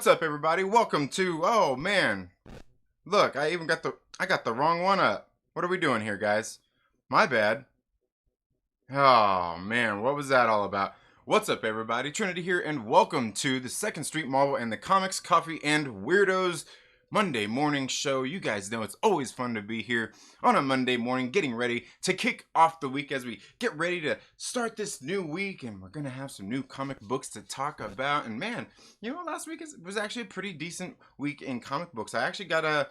What's up, everybody? Welcome to, oh man, look, I got the wrong one up. What are we doing here, guys? My bad. Oh man, what was that all about? What's up, everybody? Trinity here, and welcome to the Second Street Marvel and the Comics, Coffee, and Weirdos Monday morning show. You guys know it's always fun to be here on a Monday morning, getting ready to kick off the week as we get ready to start this new week, and we're gonna have some new comic books to talk about. And man, last week was actually a pretty decent week in comic books. I actually got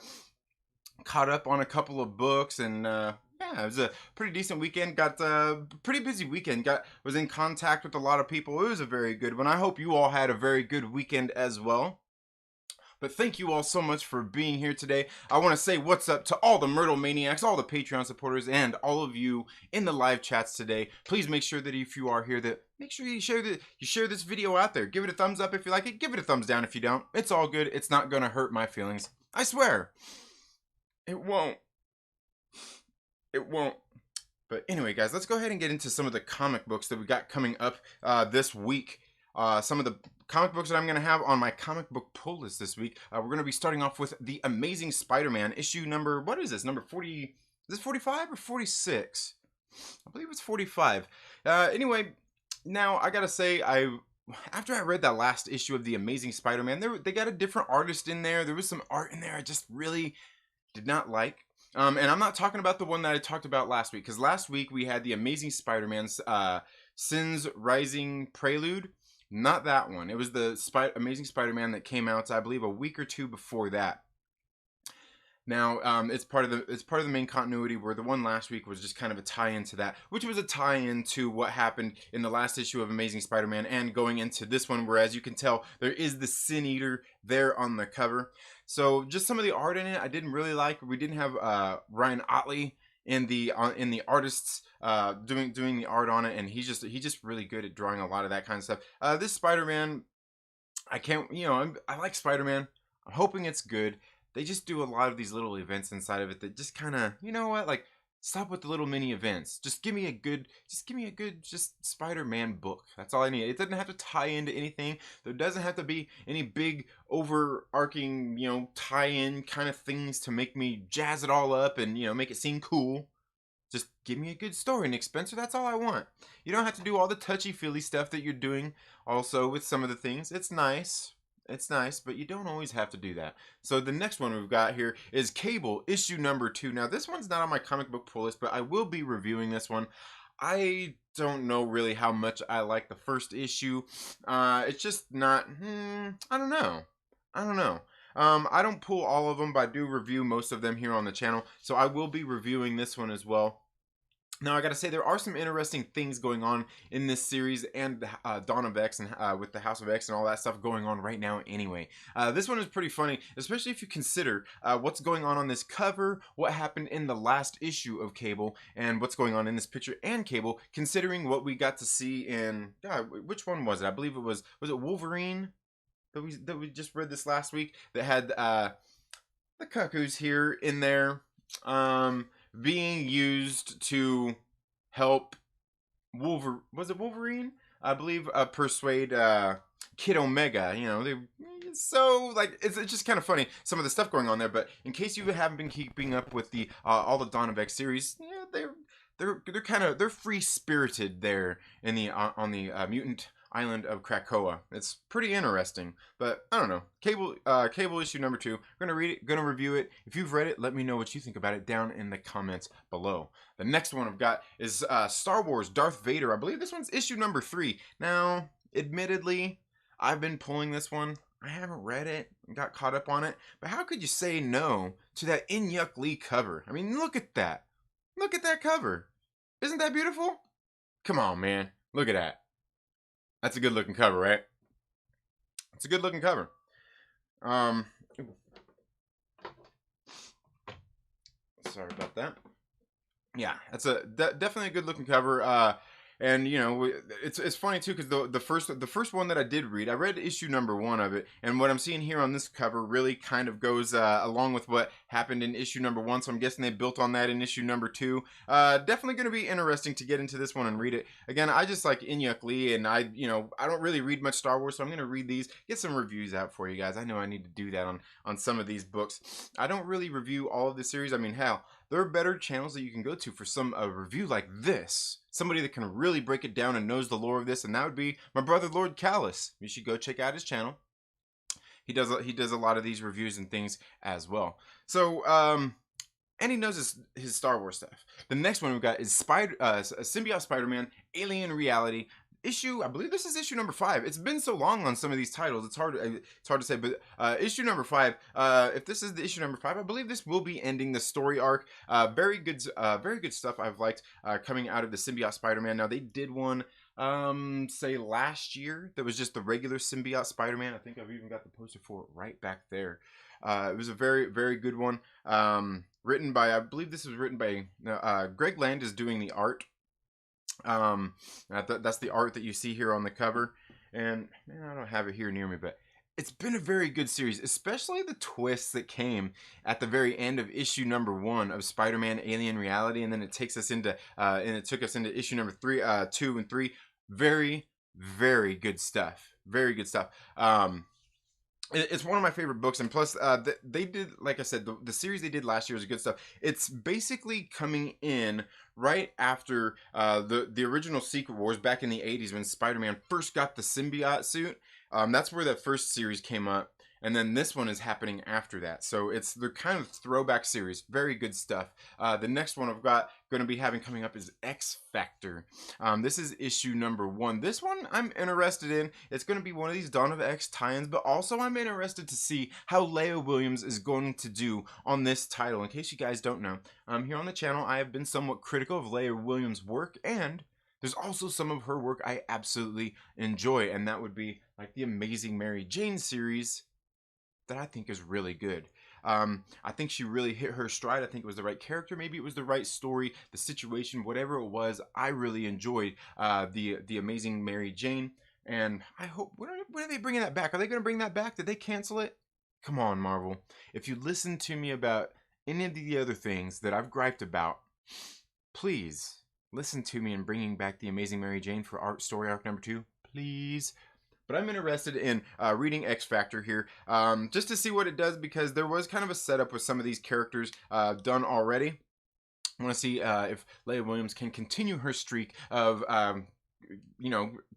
caught up on a couple of books, and yeah, it was a pretty decent weekend. Got a pretty busy weekend. Was in contact with a lot of people. It was a very good one. I hope you all had a very good weekend as well. But thank you all so much for being here today. I want to say what's up to all the Myrtle Maniacs, all the Patreon supporters, and all of you in the live chats today. Please make sure that if you are here, that make sure you share this video out there. Give it a thumbs up if you like it. Give it a thumbs down if you don't. It's all good. It's not gonna hurt my feelings. I swear. It won't. It won't. But anyway, guys, let's go ahead and get into some of the comic books that we got coming up this week. Some of the comic books that I'm going to have on my comic book pull list this week. We're going to be starting off with The Amazing Spider-Man issue number, what is this, number 40, is this 45 or 46? I believe it's 45. Anyway, now I got to say, after I read that last issue of The Amazing Spider-Man, they got a different artist in there. There was some art in there I just really did not like. And I'm not talking about the one that I talked about last week, because last week we had The Amazing Spider-Man's Sin's Rising Prelude. Not that one. It was the Amazing Spider-Man that came out, I believe, a week or two before that. Now, it's part of the main continuity, where the one last week was just kind of a tie-in to that, which was a tie-in to what happened in the last issue of Amazing Spider-Man, and going into this one, where, as you can tell, there is the Sin Eater there on the cover. So, just some of the art in it I didn't really like. We didn't have Ryan Otley in the artists doing the art on it, and he's just really good at drawing a lot of that kind of stuff. This Spider-Man, I like Spider-Man. I'm hoping it's good. They just do a lot of these little events inside of it that just kind of, like, stop with the little mini events. Just give me a good Spider-Man book. That's all I need. It doesn't have to tie into anything. There doesn't have to be any big overarching, tie-in kind of things to make me jazz it all up and, make it seem cool. Just give me a good story, Nick Spencer. That's all I want. You don't have to do all the touchy-feely stuff that you're doing also with some of the things. It's nice. It's nice, but you don't always have to do that. So the next one we've got here is Cable, issue number 2. Now, this one's not on my comic book pull list, but I will be reviewing this one. I don't know really how much I like the first issue. It's just not, I don't know. I don't pull all of them, but I do review most of them here on the channel. So I will be reviewing this one as well. Now, I gotta say, there are some interesting things going on in this series and Dawn of X, and with the House of X and all that stuff going on right now anyway. This one is pretty funny, especially if you consider what's going on this cover, what happened in the last issue of Cable, and what's going on in this picture and Cable, considering what we got to see in, which one was it? I believe it was it Wolverine that we just read this last week, that had the Cuckoos here in there. Being used to help was it Wolverine? I believe persuade Kid Omega. So like it's just kind of funny, some of the stuff going on there. But in case you haven't been keeping up with the all the Dawn of X series, they're free spirited there in the on the mutant island of Krakoa. It's pretty interesting, but I don't know. Cable issue number 2. We're gonna read it, gonna review it. If you've read it, let me know what you think about it down in the comments below. The next one I've got is Star Wars Darth Vader. I believe this one's issue number 3. Now, admittedly, I've been pulling this one. I haven't read it, got caught up on it, but how could you say no to that Inyuk Lee cover? I mean, look at that. Look at that cover. Isn't that beautiful? Come on, man. Look at that. That's a good looking cover, right? It's a good looking cover. Sorry about that. Yeah, that's definitely a good looking cover. And you know, it's funny too because the first one that I did read, I read issue number 1 of it, and what I'm seeing here on this cover really kind of goes along with what happened in issue number 1. So I'm guessing they built on that in issue number 2. Definitely going to be interesting to get into this one and read it. Again, I just like Inyuk Lee, and I don't really read much Star Wars, so I'm going to read these, get some reviews out for you guys. I know I need to do that on some of these books. I don't really review all of the series. I mean, hell, there are better channels that you can go to for some review like this. Somebody that can really break it down and knows the lore of this, and that would be my brother Lord Callus. You should go check out his channel. He does a lot of these reviews and things as well. So and he knows his Star Wars stuff. The next one we've got is Symbiote Spider-Man, Alien Reality. I believe this is issue number 5. It's been so long on some of these titles, it's hard to say, but issue number 5. If this is the issue number 5, I believe this will be ending the story arc. Very good stuff I've liked coming out of the Symbiote Spider-Man. Now they did one say last year that was just the regular Symbiote Spider-Man. I think I've even got the poster for it right back there. It was a very, very good one. Written by, I believe this was written by Greg Land is doing the art. That's the art that you see here on the cover, and man, I don't have it here near me, but it's been a very good series, especially the twists that came at the very end of issue number 1 of Spider-Man Alien Reality, and then it took us into issue number 3, 2 and 3. Very, very good stuff. Very good stuff. It's one of my favorite books, and plus they did, like I said, the series they did last year was good stuff. It's basically coming in right after the original Secret Wars back in the 80s when Spider-Man first got the symbiote suit. That's where that first series came up, and then this one is happening after that. So it's the kind of throwback series. Very good stuff. The next one I've got going to be having coming up is X Factor. This is issue number 1. This one I'm interested in. It's going to be one of these Dawn of X tie-ins, but also I'm interested to see how Leah Williams is going to do on this title. In case you guys don't know, here on the channel I have been somewhat critical of Leah Williams' work, and there's also some of her work I absolutely enjoy, and that would be like the Amazing Mary Jane series that I think is really good. I think she really hit her stride. I think it was the right character. Maybe it was the right story, the situation, whatever it was. I really enjoyed the Amazing Mary Jane, and I hope, when are they bringing that back? Are they going to bring that back? Did they cancel it? Come on, Marvel. If you listen to me about any of the other things that I've griped about, please listen to me in bringing back the Amazing Mary Jane for story arc number 2, please. But I'm interested in reading X Factor here, just to see what it does, because there was kind of a setup with some of these characters done already. I want to see if Leah Williams can continue her streak of,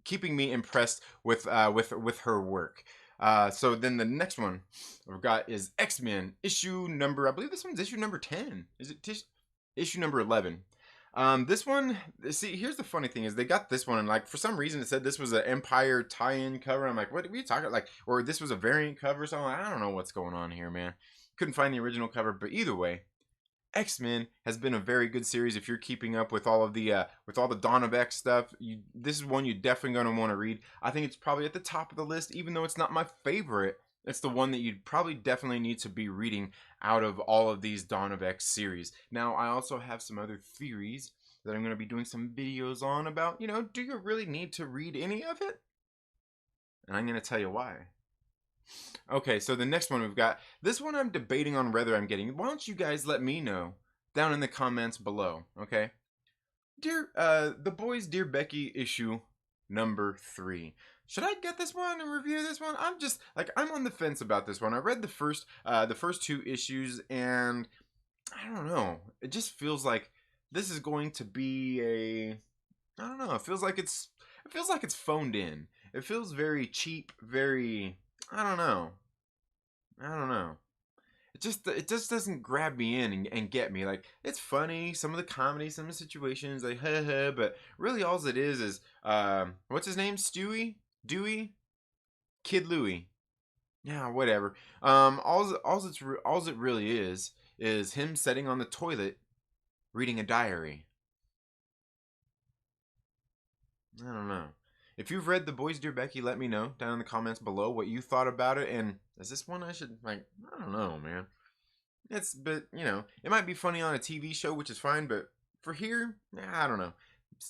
keeping me impressed with her work. So then the next one we've got is X-Men issue number, I believe this one's issue number 10. Is it issue number 11? This one, see, here's the funny thing is they got this one, and like for some reason it said this was an Empire tie-in cover. I'm like, what are you talking, like, or this was a variant cover or something? I don't know what's going on here, man. Couldn't find the original cover, but either way, X-Men has been a very good series. If you're keeping up with all of the Dawn of X stuff, this is one you're definitely going to want to read. I think it's probably at the top of the list, even though it's not my favorite. It's the one that you'd probably definitely need to be reading out of all of these Dawn of X series. Now, I also have some other theories that I'm going to be doing some videos on about, do you really need to read any of it? And I'm going to tell you why. Okay, so the next one we've got, this one I'm debating on whether I'm getting. Why don't you guys let me know down in the comments below, okay? The Boys Dear Becky issue number 3. Should I get this one and review this one? I'm just like, I'm on the fence about this one. I read the first 2 issues, and I don't know. It just feels like this is going to be I don't know. It feels like it's phoned in. It feels very cheap, very, I don't know. It just doesn't grab me in and get me. Like, it's funny, some of the comedy, some of the situations, like but really all it is what's his name? Stewie? Dewey? Kid Louie. Yeah, whatever. All it really is him sitting on the toilet reading a diary. I don't know. If you've read The Boys Dear Becky, let me know down in the comments below what you thought about it, and is this one I should, like, I don't know, man. But, it might be funny on a TV show, which is fine, but for here, I don't know.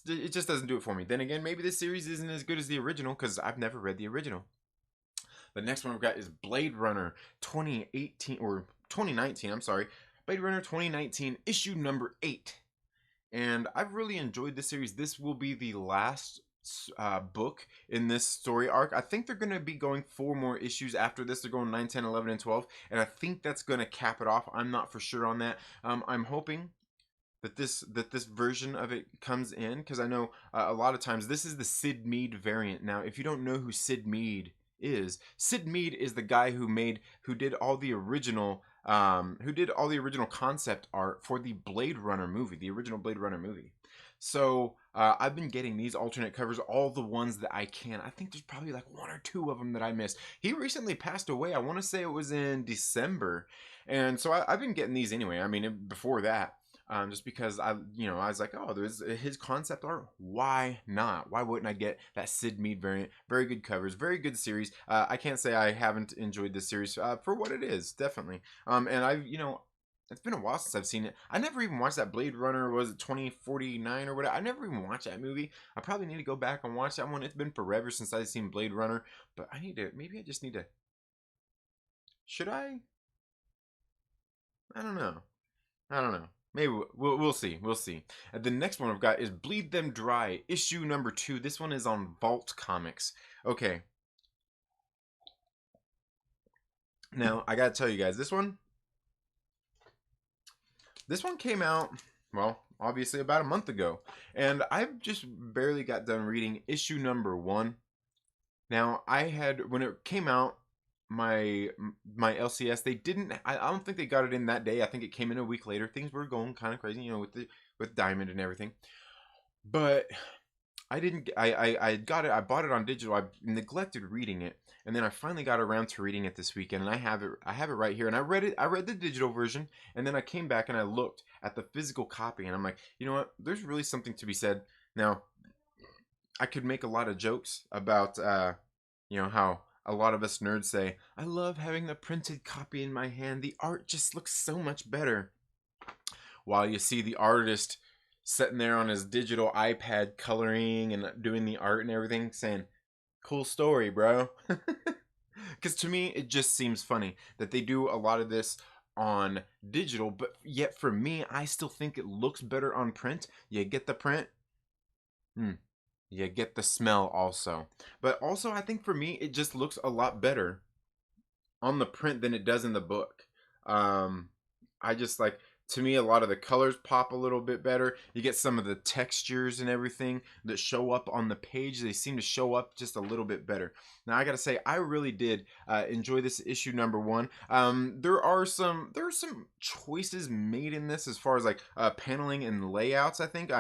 it just doesn't do it for me. Then again, maybe this series isn't as good as the original because I've never read the original. The next one we've got is Blade Runner 2018 or 2019. I'm sorry, Blade Runner 2019 issue number 8. And I've really enjoyed this series. This will be the last book in this story arc. I think they're going to be going 4 more issues after this. They're going 9, 10, 11, and 12. And I think that's going to cap it off. I'm not for sure on that. I'm hoping that this version of it comes in, because I know a lot of times this is the Sid Mead variant. Now, if you don't know who Sid Mead is the guy who did all the original concept art for the Blade Runner movie, the original Blade Runner movie. So I've been getting these alternate covers, all the ones that I can. I think there's probably like 1 or 2 of them that I missed. He recently passed away. I want to say it was in December, and so I've been getting these anyway. I mean, before that. Just because I was like, oh, there's his concept art. Why not? Why wouldn't I get that Sid Mead variant? Very good covers, very good series. I can't say I haven't enjoyed this series for what it is, definitely. And it's been a while since I've seen it. I never even watched that Blade Runner, was it 2049 or whatever? I never even watched that movie. I probably need to go back and watch that one. It's been forever since I've seen Blade Runner, but maybe I just need to. Should I? I don't know. Maybe we'll see. We'll see. The next one I've got is Bleed Them Dry, issue number 2. This one is on Vault Comics. Okay. Now, I gotta tell you guys, this one came out, well, obviously about a month ago. And I've just barely got done reading issue number 1. Now, when it came out, my LCS, I don't think they got it in that day. I think it came in a week later. Things were going kind of crazy, with Diamond and everything. But I got it. I bought it on digital. I neglected reading it, and then I finally got around to reading it this weekend, and I have it right here. And I read the digital version, and then I came back and I looked at the physical copy, and I'm like, you know what? There's really something to be said. Now, I could make a lot of jokes about how a lot of us nerds say, I love having the printed copy in my hand. The art just looks so much better. While you see the artist sitting there on his digital iPad coloring and doing the art and everything, saying, cool story, bro. Because to me, it just seems funny that they do a lot of this on digital, but yet for me, I still think it looks better on print. You get the print. You get the smell also. But also, I think for me, it just looks a lot better on the print than it does in the book. I just like, to me, a lot of the colors pop a little bit better. You get some of the textures and everything that show up on the page. They seem to show up just a little bit better. Now, I gotta say, I really did enjoy this issue number 1. There are some choices made in this as far as like paneling and layouts. I think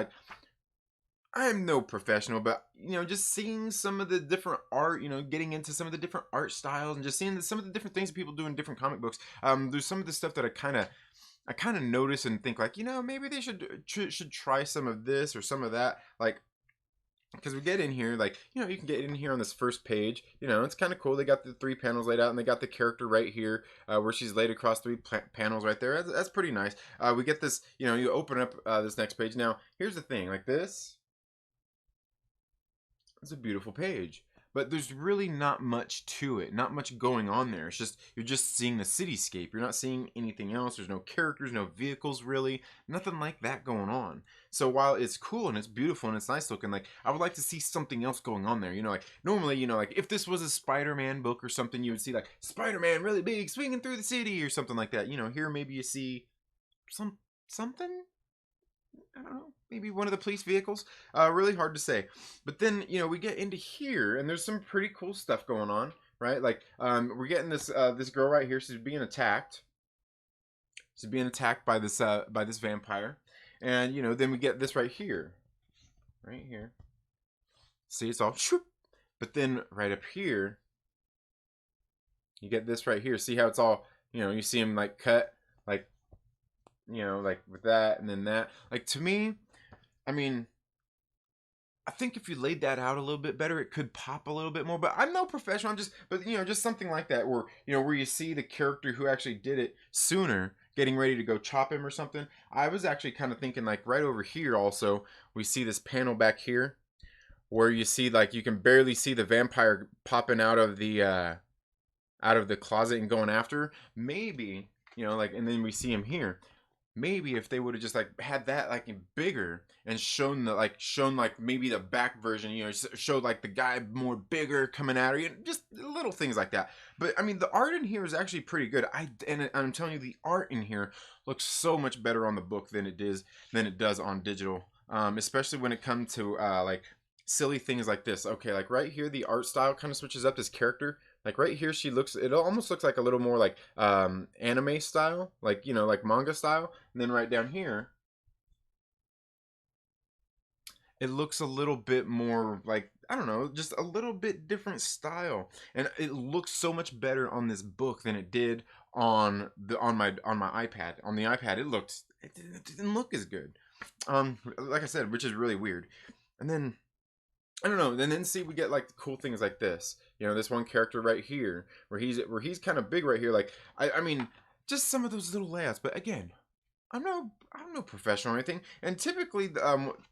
I'm no professional, but just seeing some of the different art, getting into some of the different art styles and just seeing some of the different things that people do in different comic books. There's some of the stuff that I kind of notice and think like, maybe they should try some of this or some of that, like, because we get in here, like, you can get in here on this first page, it's kind of cool. They got the 3 panels laid out, and they got the character right here where she's laid across 3 panels right there. That's pretty nice. We get this, you open up this next page. Now, here's the thing, like this. It's a beautiful page, but there's really not much to it, not much going on there. It's just, you're just seeing the cityscape. You're not seeing anything else. There's no characters, no vehicles really, nothing like that going on. So while it's cool and it's beautiful and it's nice looking, like, I would like to see something else going on there. Like normally, like if this was a Spider-Man book or something, you would see like Spider-Man really big swinging through the city or something like that. Here maybe you see something. I don't know, maybe one of the police vehicles. Really hard to say. But then, we get into here, and there's some pretty cool stuff going on, right? Like, we're getting this girl right here. She's being attacked. She's being attacked by this vampire, and then we get this right here, See, it's all shoop. But then right up here, you get this right here. See how it's all, you see him like cut, like. Like with that and then that. Like, to me, I mean, I think if you laid that out a little bit better, it could pop a little bit more. But I'm no professional. I'm just, but just something like that, where where you see the character who actually did it sooner, getting ready to go chop him or something. I was actually kind of thinking like right over here. Also, we see this panel back here where you see like you can barely see the vampire popping out of the closet and going after. Maybe like, and then we see him here. Maybe if they would have just like had that like bigger and shown like maybe the back version, showed like the guy more bigger coming at her, just little things like that. But I mean, the art in here is actually pretty good. I'm telling you, the art in here looks so much better on the book than it does on digital. Especially when it comes to like silly things like this. Okay, like right here, the art style kind of switches up this character. Like right here, it almost looks like a little more like anime style, like like manga style. And then right down here, it looks a little bit more like, I don't know, just a little bit different style. And it looks so much better on this book than it did on my iPad. On the iPad, it didn't look as good. Like I said, which is really weird. And then I don't know. And then see, we get like cool things like this. This one character right here, where he's kind of big right here. Like I mean, just some of those little layouts. But again, I'm no professional or anything. And typically,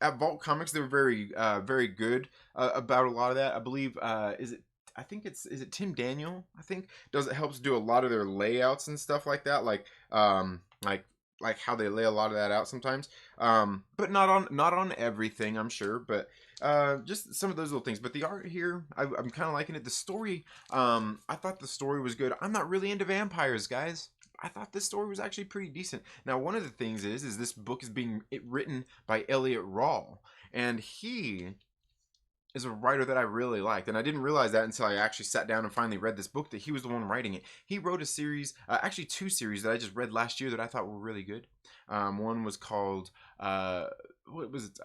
at Vault Comics, they're very good about a lot of that. I believe I think is it Tim Daniel? I think helps do a lot of their layouts and stuff like that. Like how they lay a lot of that out sometimes. But not on everything, I'm sure. But just some of those little things. But the art here, I'm kind of liking it. The story, I thought the story was good. I'm not really into vampires, guys. I thought this story was actually pretty decent. Now, one of the things is this book is being written by Elliot Rawl, and he is a writer that I really liked, and I didn't realize that until I actually sat down and finally read this book, that he was the one writing it. He wrote a series, actually two series that I just read last year that I thought were really good. One was called what was it?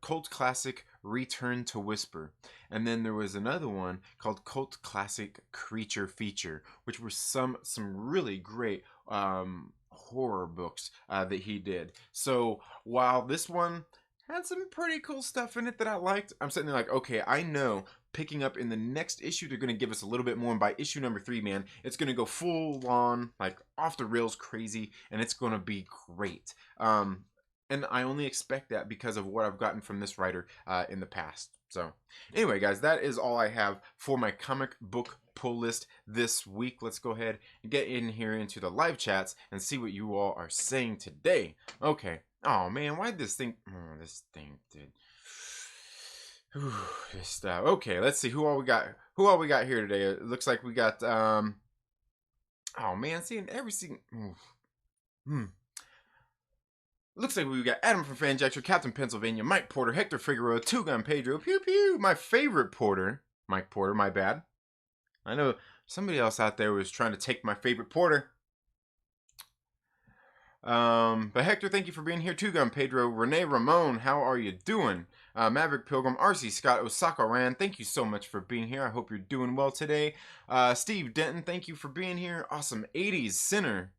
Cult Classic Return to Whisper, and then there was another one called Cult Classic Creature Feature, which were some really great horror books that he did. So while this one had some pretty cool stuff in it that I liked, I'm sitting there like, okay, I know picking up in the next issue, they're going to give us a little bit more. And by issue number 3, man, it's going to go full on, like off the rails crazy, and it's going to be great. And I only expect that because of what I've gotten from this writer in the past. So anyway, guys, that is all I have for my comic book pull list this week. Let's go ahead and get in here into the live chats and see what you all are saying today. Okay. Oh man, why did this thing? Oh, this thing did. This stuff. Okay, let's see who all we got. Who all we got here today? It looks like we got. Oh man, seeing every single. Looks like we got Adam from Fanjector, Captain Pennsylvania, Mike Porter, Hector Figueroa, Two Gun Pedro, Pew Pew, my favorite Porter, Mike Porter. My bad. I know somebody else out there was trying to take my favorite Porter. But Hector, thank you for being here. Two Gun Pedro, Renee Ramon, how are you doing? Maverick Pilgrim, RC Scott, Osaka Ran, thank you so much for being here. I hope you're doing well today. Steve Denton, thank you for being here. Awesome 80s Sinner,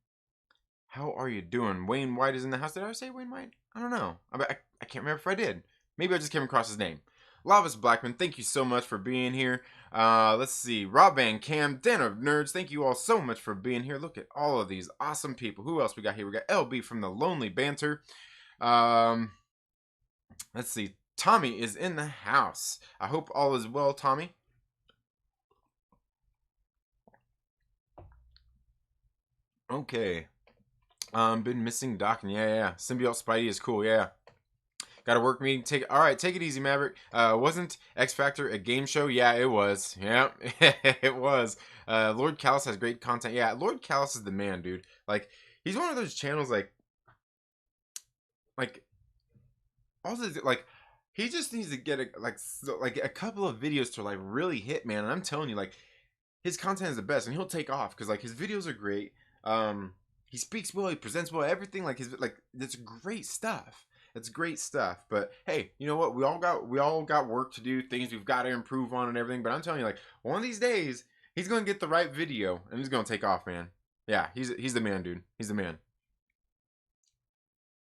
how are you doing? Wayne White is in the house. Did I say Wayne White? I don't know. I can't remember if I did. Maybe I just came across his name. Lavis Blackman, thank you so much for being here. Let's see. Rob Van Cam, Den of Nerds, thank you all so much for being here. Look at all of these awesome people. Who else we got here? We got LB from the Lonely Banter. Let's see. Tommy is in the house. I hope all is well, Tommy. Okay. Been missing docking. Yeah. Symbiote Spidey is cool. Yeah. Got a work meeting. All right, take it easy, Maverick. Wasn't X Factor a game show? Yeah, it was. Yeah, it was. Lord Callus has great content. Yeah, Lord Callus is the man, dude. Like, he's one of those channels like also like he just needs to get a couple of videos to like really hit, man. And I'm telling you, like, his content is the best, and he'll take off because like his videos are great. He speaks well, he presents well, everything it's great stuff. It's great stuff. But hey, you know what? We all got work to do, things we've got to improve on and everything. But I'm telling you, like, one of these days, he's gonna get the right video and he's gonna take off, man. Yeah, he's the man, dude. He's the man.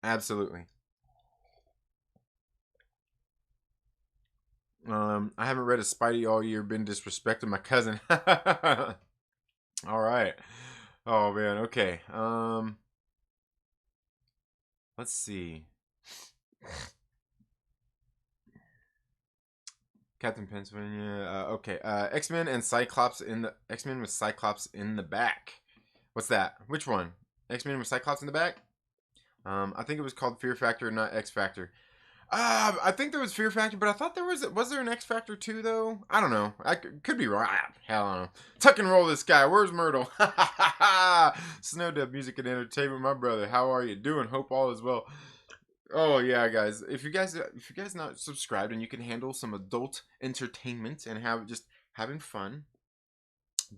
Absolutely. I haven't read a Spidey all year. Been disrespecting my cousin. All right. Oh man. Okay. Let's see. Captain Pennsylvania. Okay. X-Men and Cyclops in the X-Men with Cyclops in the back. What's that? Which one? X-Men with Cyclops in the back? I think it was called Fear Factor, not X Factor. I think there was Fear Factor, but I thought was there an X Factor too though? I don't know. I could be wrong. Hell, I don't know. Tuck and roll this guy. Where's Myrtle? Snow Dub Music and Entertainment, my brother. How are you doing? Hope all is well. Oh yeah, guys. If you guys not subscribed and you can handle some adult entertainment and have just having fun,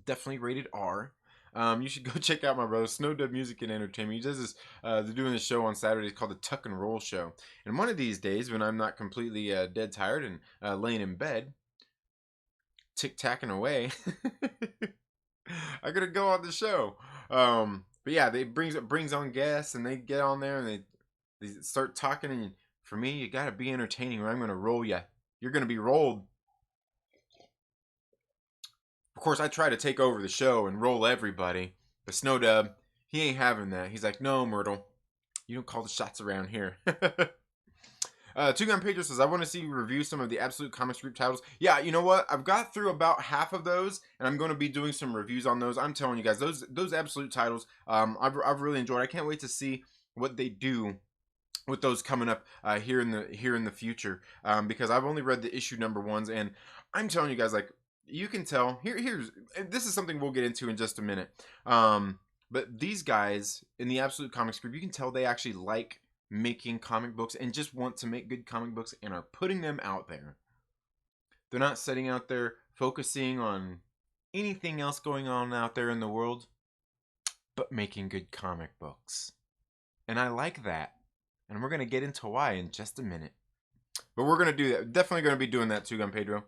definitely rated R. You should go check out my brother Snow Dub Music and Entertainment. He does this. They're doing this show on Saturdays called the Tuck and Roll Show. And one of these days, when I'm not completely dead tired and laying in bed, tick tacking away, I'm gonna go on the show. But yeah, they brings on guests and they get on there and they start talking. And for me, you gotta be entertaining, or I'm gonna roll you. You're gonna be rolled. Of course, I try to take over the show and roll everybody. But Snow Dub, he ain't having that. He's like, no, Myrtle, you don't call the shots around here. Two Gun Pedro says, I want to see you review some of the Absolute Comics group titles. Yeah, you know what? I've got through about half of those, and I'm going to be doing some reviews on those. I'm telling you guys, those Absolute titles, I've really enjoyed. I can't wait to see what they do with those coming up here in the future, because I've only read the issue number ones, and I'm telling you guys, like, you can tell here's this is something we'll get into in just a minute. But these guys in the Absolute Comics group, you can tell they actually like making comic books and just want to make good comic books and are putting them out there. They're not sitting out there focusing on anything else going on out there in the world, but making good comic books. And I like that. And we're going to get into why in just a minute. But we're gonna do that. Definitely gonna be doing that too, Gun Pedro.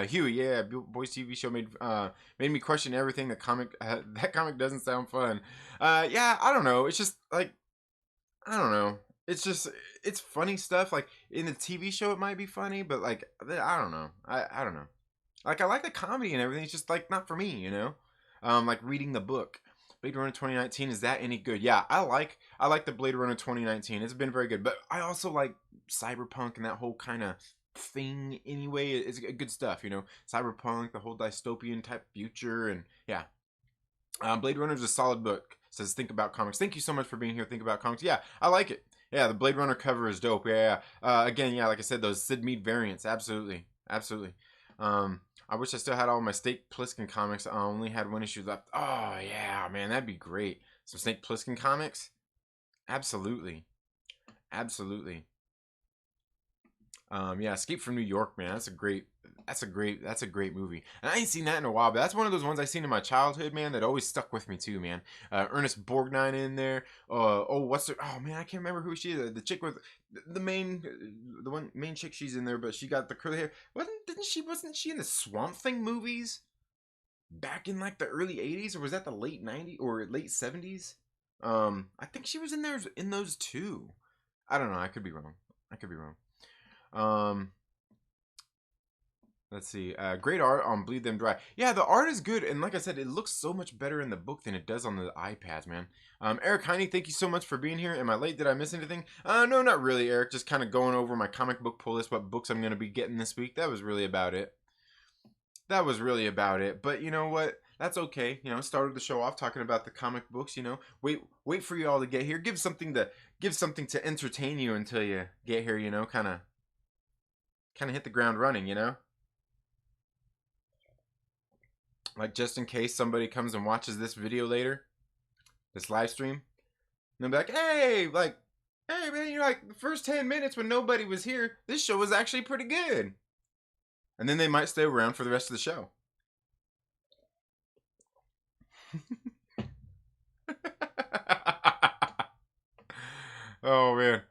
Huey, yeah, Boys TV show made me question everything. The comic, that comic doesn't sound fun. Yeah, I don't know. It's just like, I don't know. It's funny stuff. Like in the TV show, it might be funny, but like I don't know. I don't know. Like I like the comedy and everything. It's just like not for me, you know. Like reading the book. Blade Runner 2019, is that any good? Yeah, I like the Blade Runner 2019. It's been very good, but I also like cyberpunk and that whole kind of thing anyway. It's good stuff, you know. Cyberpunk, the whole dystopian type future, and yeah. Blade Runner is a solid book. It says Think About Comics. Thank you so much for being here. Think About Comics. Yeah, I like it. Yeah, the Blade Runner cover is dope. Yeah, yeah. Again, yeah, like I said, those Sid Mead variants. Absolutely, absolutely. I wish I still had all my Snake Plissken comics. I only had one issue left. Oh yeah, man, that'd be great. Some Snake Plissken comics. Absolutely, absolutely. Yeah, Escape from New York, man. That's a great movie. And I ain't seen that in a while, but that's one of those ones I seen in my childhood, man, that always stuck with me too, man. Ernest Borgnine in there. Oh man, I can't remember who she is. The chick with the main chick, she's in there, but she got the curly hair. Wasn't she in the Swamp Thing movies back in like the early 80s, or was that the late 90s or late 70s? I think she was in there in those too. I don't know, I could be wrong. I could be wrong. Um, let's see. Great art on Bleed Them Dry. Yeah, the art is good, and like I said, it looks so much better in the book than it does on the iPads, man. Eric Heine, thank you so much for being here. Am I late? Did I miss anything? No, not really, Eric. Just kind of going over my comic book pull list, what books I'm going to be getting this week. That was really about it. But you know what? That's okay. You know, started the show off talking about the comic books. You know, wait for you all to get here. Give something to entertain you until you get here. You know, kind of hit the ground running, you know? Like just in case somebody comes and watches this video later, this live stream, and they'll be like, hey man, you're like the first 10 minutes when nobody was here, this show was actually pretty good. And then they might stay around for the rest of the show. Oh man.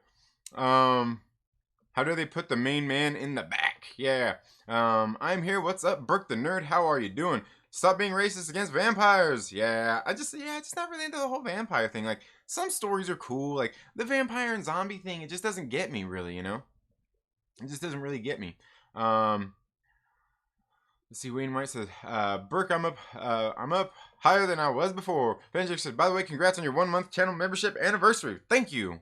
How do they put the main man in the back? Yeah. I'm here. What's up, Burke the Nerd? How are you doing? Stop being racist against vampires. Yeah. Just not really into the whole vampire thing. Like, some stories are cool. Like, the vampire and zombie thing, it just doesn't get me, really, you know? It just doesn't really get me. Let's see, Wayne White says, Burke, I'm up higher than I was before. Benjic said, by the way, congrats on your 1 month channel membership anniversary. Thank you.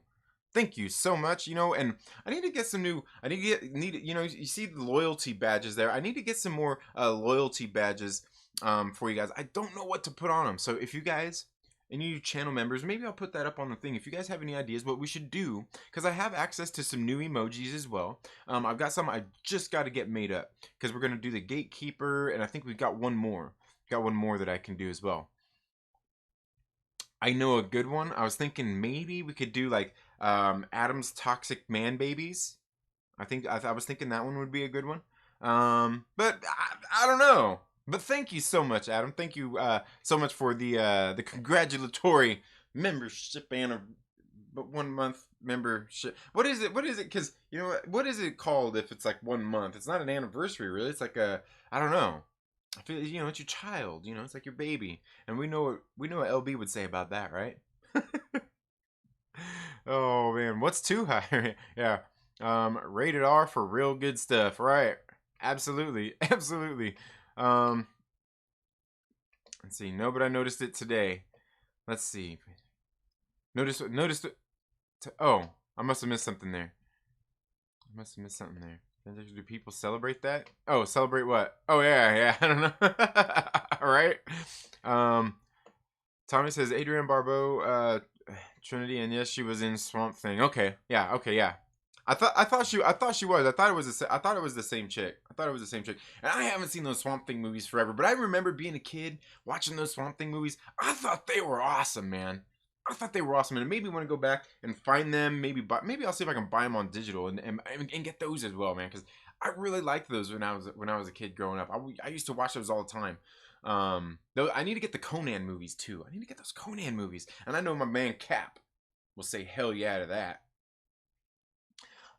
Thank you so much. You know, and I need to get some new, you know, you see the loyalty badges there. I need to get some more loyalty badges for you guys. I don't know what to put on them. So if you guys, any of you channel members, maybe I'll put that up on the thing. If you guys have any ideas what we should do, because I have access to some new emojis as well. I've got some I just got to get made up, because we're going to do the gatekeeper, and I think we've got one more. Got one more that I can do as well. I know a good one. I was thinking maybe we could do like Adam's toxic man babies. I was thinking that one would be a good one. But I don't know. But thank you so much, Adam. Thank you so much for the congratulatory membership and 1 month membership. What is it? What is it? Because you know what is it called if it's like 1 month? It's not an anniversary, really. It's like I don't know. I feel, you know, it's your child. You know, it's like your baby, and we know what LB would say about that, right? Oh man, what's too high? Yeah, rated R for real good stuff, right? Absolutely, absolutely. Let's see. No, but I noticed it today. Let's see. Noticed it. Oh, I must have missed something there. I must have missed something there. Do people celebrate that? Oh, celebrate what? Oh yeah, yeah. I don't know. All right. Tommy says Adrian Barbo, Trinity, and yes, she was in Swamp Thing. Okay, yeah, okay, yeah. I thought she was. I thought it was the same chick. I thought it was the same chick. And I haven't seen those Swamp Thing movies forever, but I remember being a kid watching those Swamp Thing movies. I thought they were awesome, man. I thought they were awesome, and it made me want to go back and find them. Maybe I'll see if I can buy them on digital and get those as well, man. Because I really liked those when I was a kid growing up. I used to watch those all the time. Though I need to get the Conan movies too. I need to get those Conan movies, and I know my man Cap will say hell yeah to that.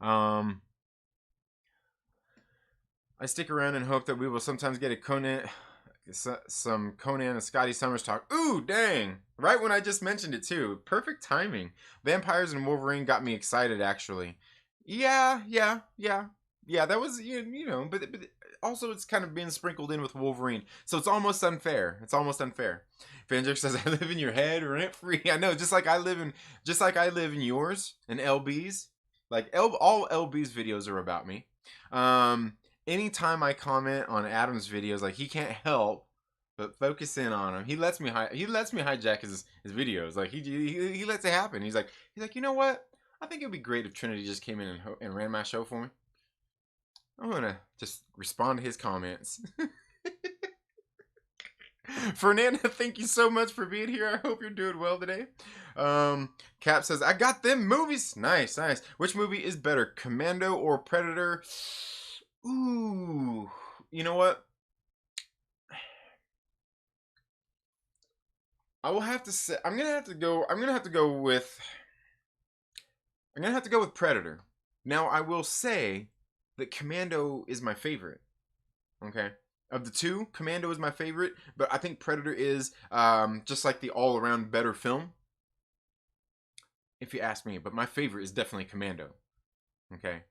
I stick around and hope that we will sometimes get a Conan, some Conan and Scotty Summers talk. Ooh, dang! Right when I just mentioned it too. Perfect timing. Vampires and Wolverine got me excited, actually. Yeah. That was you know, but also it's kind of being sprinkled in with Wolverine, so it's almost unfair. It's almost unfair. Fanjik says, "I live in your head, rent free." I know, just like I live in yours and LB's. Like all LB's videos are about me. Anytime I comment on Adam's videos, like he can't help but focus in on him. He lets me hijack his videos. Like he lets it happen. He's like, you know what? I think it'd be great if Trinity just came in and ran my show for me. I'm gonna just respond to his comments. Fernanda, thank you so much for being here. I hope you're doing well today. Cap says, I got them movies. Nice. Which movie is better, Commando or Predator? Ooh, you know what? I will have to say I'm gonna have to go with Predator. Now I will say that Commando is my favorite. Okay. Of the two, Commando is my favorite, but I think Predator is just like the all-around better film, if you ask me. But my favorite is definitely Commando. Okay,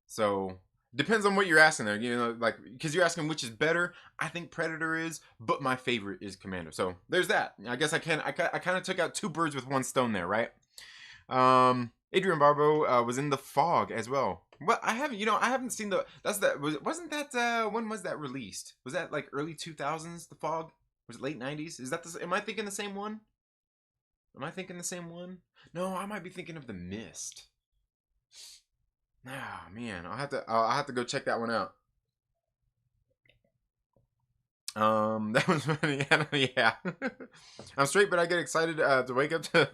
so depends on what you're asking there. You know, like because you're asking which is better. I think Predator is, but my favorite is Commando. So there's that. I guess I kind of took out two birds with one stone there, right? Adrian Barbo was in The Fog as well. Well, I haven't seen wasn't that when was that released? Was that like early 2000s, The Fog? Was it late 90s? Is that am I thinking the same one? No, I might be thinking of The Mist. Ah, man, I'll have to go check that one out. That was funny. Yeah. I'm straight, but I get excited to wake up to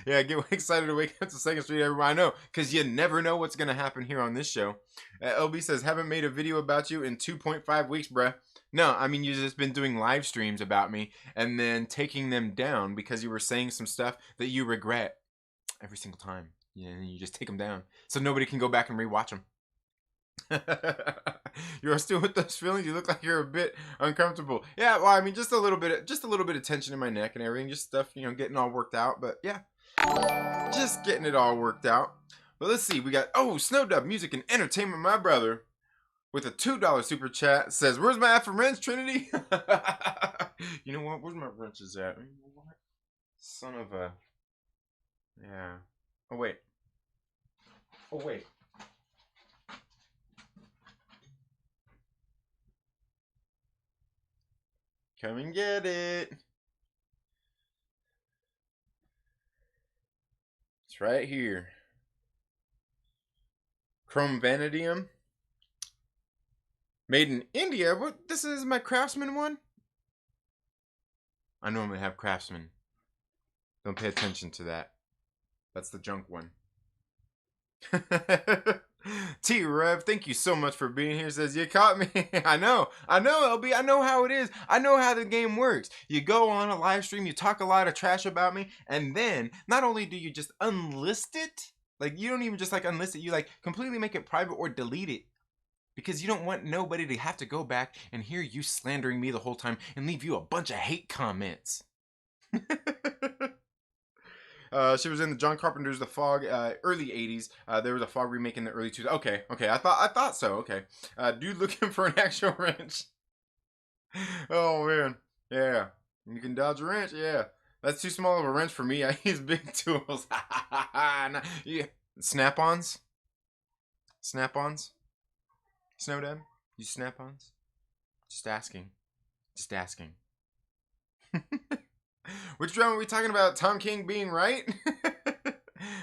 get excited to wake up to Second Street, everybody. I know, because you never know what's going to happen here on this show. LB says, haven't made a video about you in 2.5 weeks, bruh. No, I mean, you've just been doing live streams about me and then taking them down because you were saying some stuff that you regret every single time. Yeah, and you just take them down so nobody can go back and rewatch them. You're still with those feelings. You look like you're a bit uncomfortable. Yeah, well, I mean, just a little bit of tension in my neck and everything, just stuff, you know, getting all worked out. But yeah, just getting it all worked out. But let's see, we got Snowdub Music and Entertainment, my brother. with a $2 super chat says, "Where's my F from wrench, Trinity?" You know what? Where's my wrenches at? What? Son of a. Yeah. Oh wait. Oh wait. Come and get it. It's right here. Chrome Vanadium. Made in India. What? This is my Craftsman one? I normally have Craftsman. Don't pay attention to that. That's the junk one. T-Rev, thank you so much for being here. Says, you caught me. I know, LB. I know how it is. I know how the game works. You go on a live stream, you talk a lot of trash about me, and then not only do you just unlist it, like you don't even just like unlist it, you like completely make it private or delete it. Because you don't want nobody to have to go back and hear you slandering me the whole time and leave you a bunch of hate comments. She was in the John Carpenter's The Fog, early '80s. There was a Fog remake in the early 2000s. Okay. I thought so. Okay. Dude looking for an actual wrench. Oh man, yeah. You can dodge a wrench. Yeah, that's too small of a wrench for me. I use big tools. Yeah. Snap-ons. Snap-ons. Snowden. You snap-ons. Just asking. Just asking. Which drum are we talking about? Tom King being right?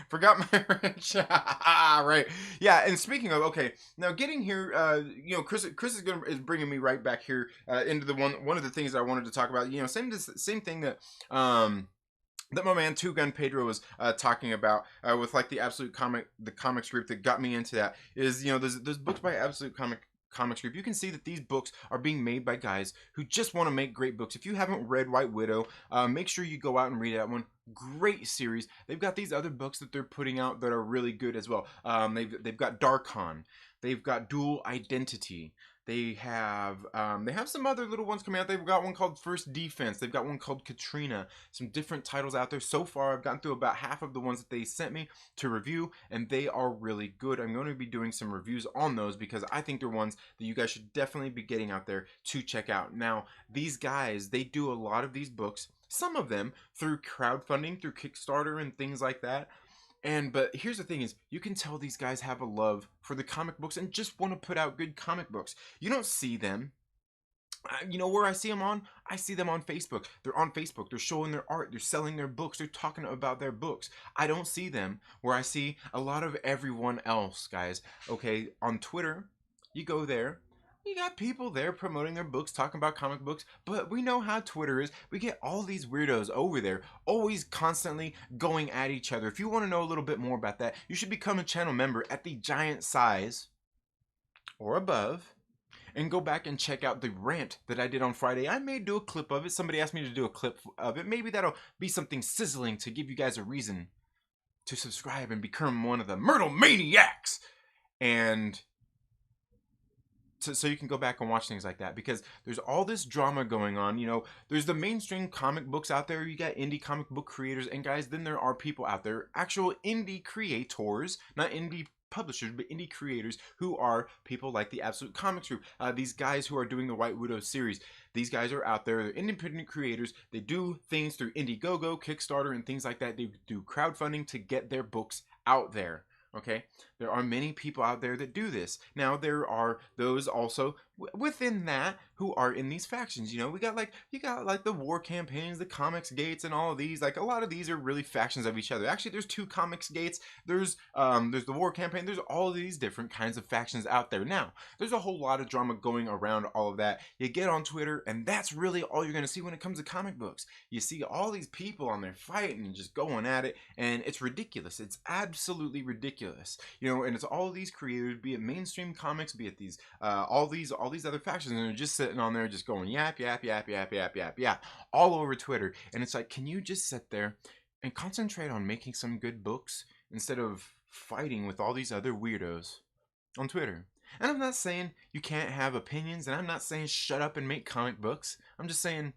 Forgot my wrench. Right. Yeah. And speaking of, okay, now getting here, Chris is bringing me right back here into the one of the things that I wanted to talk about. Same thing that that my man Two Gun Pedro was talking about with like the comics group that got me into that is there's books by Absolute Comics Group. You can see that these books are being made by guys who just want to make great books. If you haven't read White Widow, make sure you go out and read that one. Great series. They've got these other books that they're putting out that are really good as well. They've got Darkon. They've got Dual Identity. They have some other little ones coming out. They've got one called First Defense. They've got one called Katrina. Some different titles out there. So far, I've gotten through about half of the ones that they sent me to review, and they are really good. I'm going to be doing some reviews on those because I think they're ones that you guys should definitely be getting out there to check out. Now, these guys, they do a lot of these books, some of them through crowdfunding, through Kickstarter and things like that. But here's the thing is, you can tell these guys have a love for the comic books and just want to put out good comic books. You don't see them. Where I see them on? I see them on Facebook. They're on Facebook. They're showing their art. They're selling their books. They're talking about their books. I don't see them where I see a lot of everyone else, guys. Okay, on Twitter, you go there. You got people there promoting their books, talking about comic books, but we know how Twitter is. We get all these weirdos over there, always constantly going at each other. If you want to know a little bit more about that, you should become a channel member at the giant size or above and go back and check out the rant that I did on Friday. I may do a clip of it. Somebody asked me to do a clip of it. Maybe that'll be something sizzling to give you guys a reason to subscribe and become one of the Myrtle Maniacs. And so you can go back and watch things like that, because there's all this drama going on. There's the mainstream comic books out there. You got indie comic book creators, and guys, then there are people out there, actual indie creators, not indie publishers, but indie creators, who are people like the Absolute Comics Group. These guys who are doing the White Widow series. These guys are out there. They're independent creators. They do things through Indiegogo, Kickstarter, and things like that. They do crowdfunding to get their books out there. Okay, there are many people out there that do this. Now, there are those also within that who are in these factions. You got like the war campaigns, the comics gates, and all of these. Like, a lot of these are really factions of each other. Actually, there's two comics gates. There's the war campaign. There's all of these different kinds of factions out there. Now, there's a whole lot of drama going around all of that. You get on Twitter, and that's really all you're gonna see when it comes to comic books. You see all these people on there fighting and just going at it, and it's ridiculous. It's absolutely ridiculous. And it's all these creators, be it mainstream comics, be it these all these other factions, and they're just sitting on there just going yap all over Twitter. And it's like, can you just sit there and concentrate on making some good books instead of fighting with all these other weirdos on Twitter? And I'm not saying you can't have opinions, and I'm not saying shut up and make comic books. I'm just saying,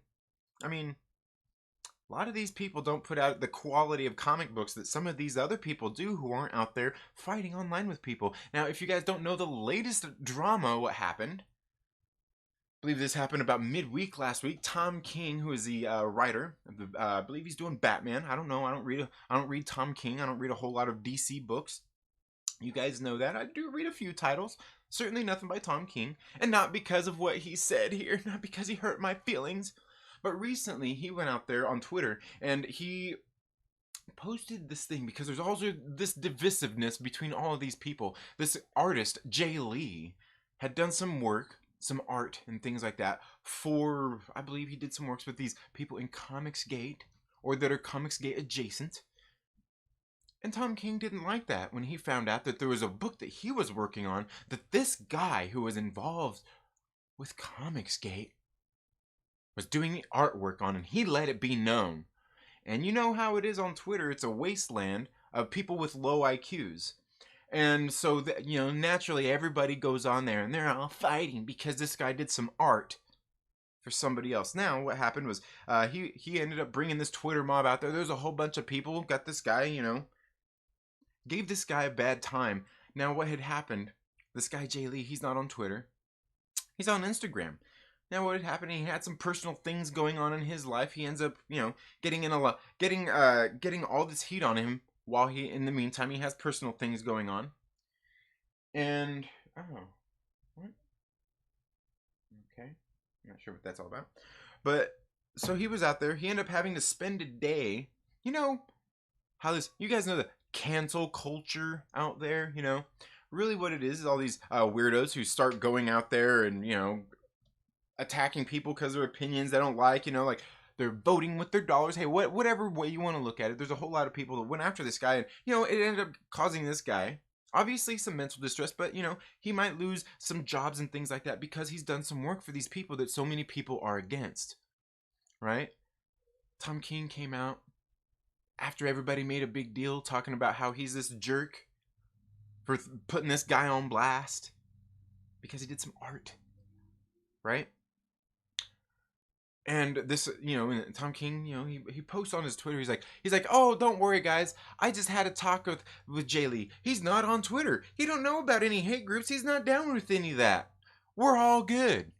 A lot of these people don't put out the quality of comic books that some of these other people do who aren't out there fighting online with people. Now, if you guys don't know the latest drama, what happened, I believe this happened about midweek last week. Tom King, who is the writer, I believe he's doing Batman. I don't know. I don't read Tom King. I don't read a whole lot of DC books. You guys know that. I do read a few titles. Certainly nothing by Tom King. And not because of what he said here. Not because he hurt my feelings. But recently, he went out there on Twitter and he posted this thing because there's also this divisiveness between all of these people. This artist, Jay Lee, had done some work, some art and things like that for, I believe he did some works with these people in Comicsgate or that are Comicsgate adjacent. And Tom King didn't like that when he found out that there was a book that he was working on that this guy who was involved with Comicsgate was doing the artwork on, and he let it be known. And you know how it is on Twitter, it's a wasteland of people with low IQs. And so, naturally everybody goes on there and they're all fighting because this guy did some art for somebody else. Now, what happened was he ended up bringing this Twitter mob out there. There's a whole bunch of people, got this guy, gave this guy a bad time. Now, what had happened, this guy Jay Lee, he's not on Twitter. He's on Instagram. Now, what had happened? He had some personal things going on in his life. He ends up, getting all this heat on him while in the meantime, he has personal things going on. And what? Okay, I'm not sure what that's all about. But so he was out there. He ended up having to spend a day. You know how this? You guys know the cancel culture out there. Really what it is all these weirdos who start going out there and attacking people because of their opinions they don't like, like they're voting with their dollars. Hey, whatever way you want to look at it, there's a whole lot of people that went after this guy, and it ended up causing this guy obviously some mental distress, but he might lose some jobs and things like that because he's done some work for these people that so many people are against, right? Tom King came out after everybody made a big deal talking about how he's this jerk for putting this guy on blast because he did some art, right? And this, Tom King, he posts on his Twitter. He's like, oh, don't worry, guys. I just had a talk with Jay Lee. He's not on Twitter. He don't know about any hate groups. He's not down with any of that. We're all good.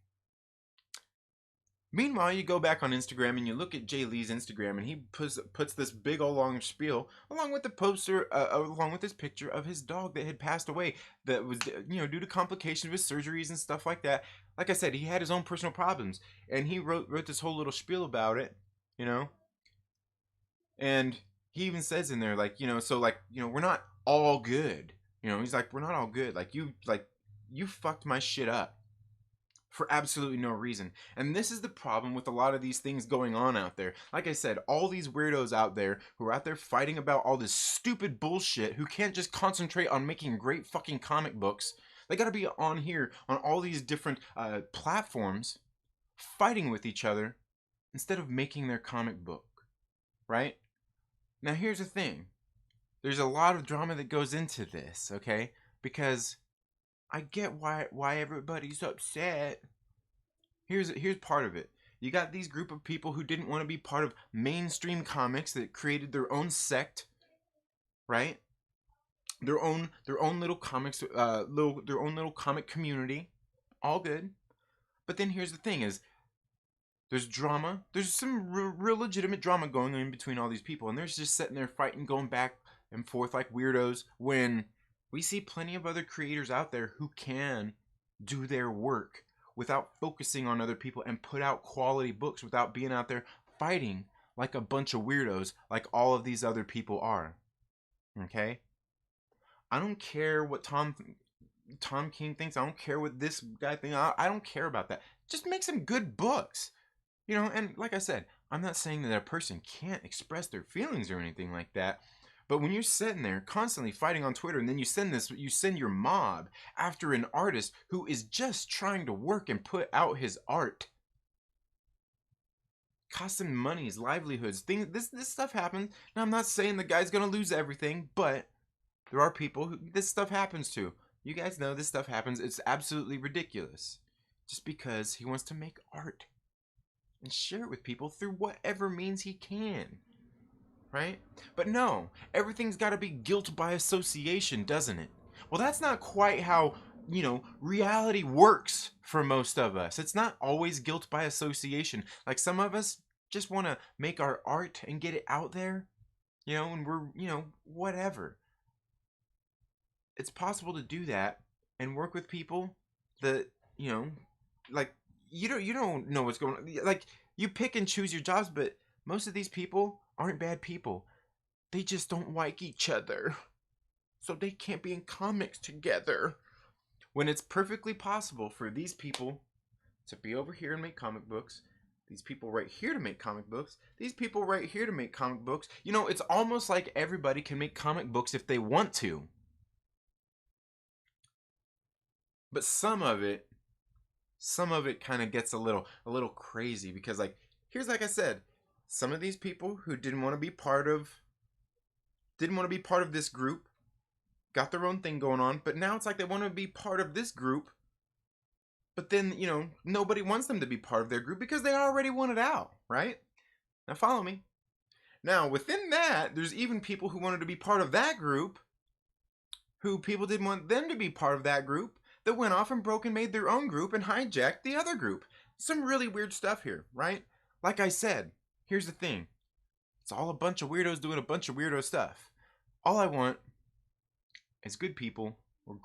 Meanwhile, you go back on Instagram and you look at Jay Lee's Instagram, and he puts this big old long spiel along with the poster, along with this picture of his dog that had passed away, that was due to complications with surgeries and stuff like that. Like I said, he had his own personal problems, and he wrote this whole little spiel about it, and he even says in there we're not all good, he's like, we're not all good, you fucked my shit up for absolutely no reason. And this is the problem with a lot of these things going on out there. Like I said, all these weirdos out there who are out there fighting about all this stupid bullshit, who can't just concentrate on making great fucking comic books. They gotta be on here on all these different platforms fighting with each other instead of making their comic book, right? Now here's the thing. There's a lot of drama that goes into this, okay? Because I get why everybody's upset. Here's part of it. You got these group of people who didn't want to be part of mainstream comics that created their own sect, right? Their own little comics, their own little comic community. All good. But then here's the thing: is there's drama. There's some real legitimate drama going on in between all these people, and they're just sitting there fighting, going back and forth like weirdos when we see plenty of other creators out there who can do their work without focusing on other people and put out quality books without being out there fighting like a bunch of weirdos like all of these other people are. Okay? I don't care what Tom King thinks. I don't care what this guy thinks. I don't care about that. Just make some good books. And like I said, I'm not saying that a person can't express their feelings or anything like that. But when you're sitting there constantly fighting on Twitter, and then you send your mob after an artist who is just trying to work and put out his art, cost him money, his livelihoods, this stuff happens. Now I'm not saying the guy's gonna lose everything, but there are people who this stuff happens to. You guys know this stuff happens. It's absolutely ridiculous. Just because he wants to make art. and share it with people through whatever means he can. Right? But no, everything's got to be guilt by association, doesn't it? Well, that's not quite how, reality works for most of us. It's not always guilt by association. Like some of us just want to make our art and get it out there, and we're, whatever. It's possible to do that and work with people that, like you don't know what's going on. Like you pick and choose your jobs, but most of these people aren't bad people. They just don't like each other. So they can't be in comics together. When it's perfectly possible for these people to be over here and make comic books, these people right here to make comic books, these people right here to make comic books. It's almost like everybody can make comic books if they want to. But some of it kind of gets a little crazy because like I said, some of these people who didn't want to be part of this group got their own thing going on, but now it's like they want to be part of this group, but then nobody wants them to be part of their group because they already wanted out, right? Now follow me. Now within that, there's even people who wanted to be part of that group who people didn't want them to be part of that group, that went off and broke and made their own group and hijacked the other group. Some really weird stuff here, right? Like I said, here's the thing. It's all a bunch of weirdos doing a bunch of weirdo stuff. All I want is good people, or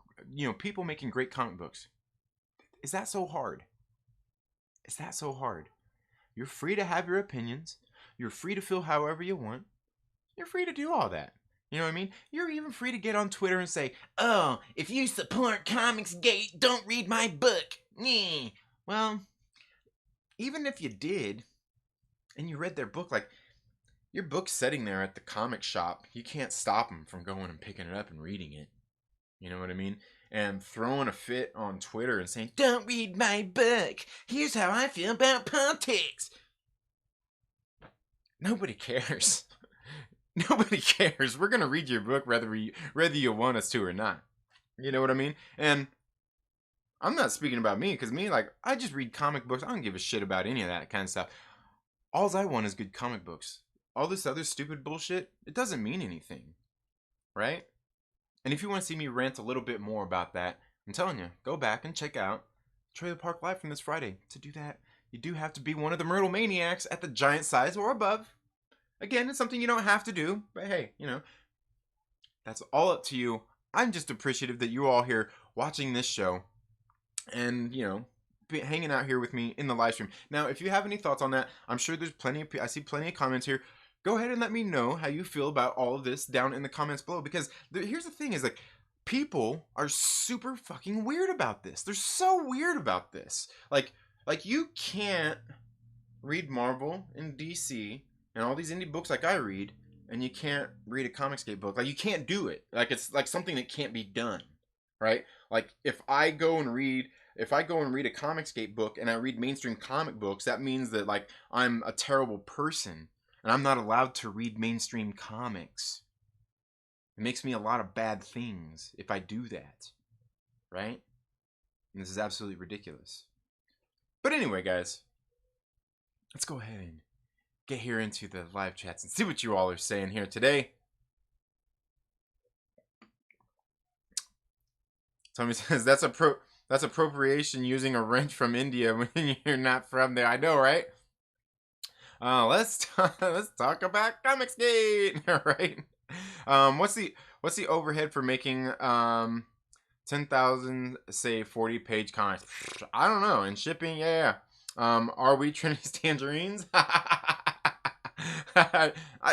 people making great comic books. Is that so hard? Is that so hard? You're free to have your opinions. You're free to feel however you want. You're free to do all that. You know what I mean? You're even free to get on Twitter and say, "Oh, if you support Comicsgate, don't read my book." Nee. Well, even if you did, and you read their book, like, your book's sitting there at the comic shop. You can't stop them from going and picking it up and reading it. You know what I mean? And throwing a fit on Twitter and saying, "Don't read my book. Here's how I feel about politics." Nobody cares. Nobody cares. We're gonna read your book whether you want us to or not. You know what I mean? And I'm not speaking about me, because me, like, I just read comic books. I don't give a shit about any of that kind of stuff. All I want is good comic books. All this other stupid bullshit, it doesn't mean anything. Right? And if you want to see me rant a little bit more about that, I'm telling you, go back and check out Trailer Park Live from this Friday. To do that, you do have to be one of the Myrtle Maniacs at the giant size or above. Again, it's something you don't have to do, but hey, that's all up to you. I'm just appreciative that you all here watching this show and, hanging out here with me in the live stream. Now, if you have any thoughts on that, I'm sure there's I see plenty of comments here. Go ahead and let me know how you feel about all of this down in the comments below, because here's the thing is, like, people are super fucking weird about this. They're so weird about this. Like you can't read Marvel and DC and all these indie books like I read, and you can't read a Comicsgate book. Like, you can't do it. Like, it's like something that can't be done, right? Like, if I go and read a Comicsgate book and I read mainstream comic books, that means that, like, I'm a terrible person and I'm not allowed to read mainstream comics. It makes me a lot of bad things if I do that, right? And this is absolutely ridiculous. But anyway, guys, let's go ahead and get here into the live chats and see what you all are saying here today. Tommy says that's appropriation, using a wrench from India when you're not from there. I know, right? Let's talk about Comicsgate, right? What's the overhead for making 10,000, say, 40-page comics? I don't know. And shipping, yeah. Are we Trinity's Tangerines?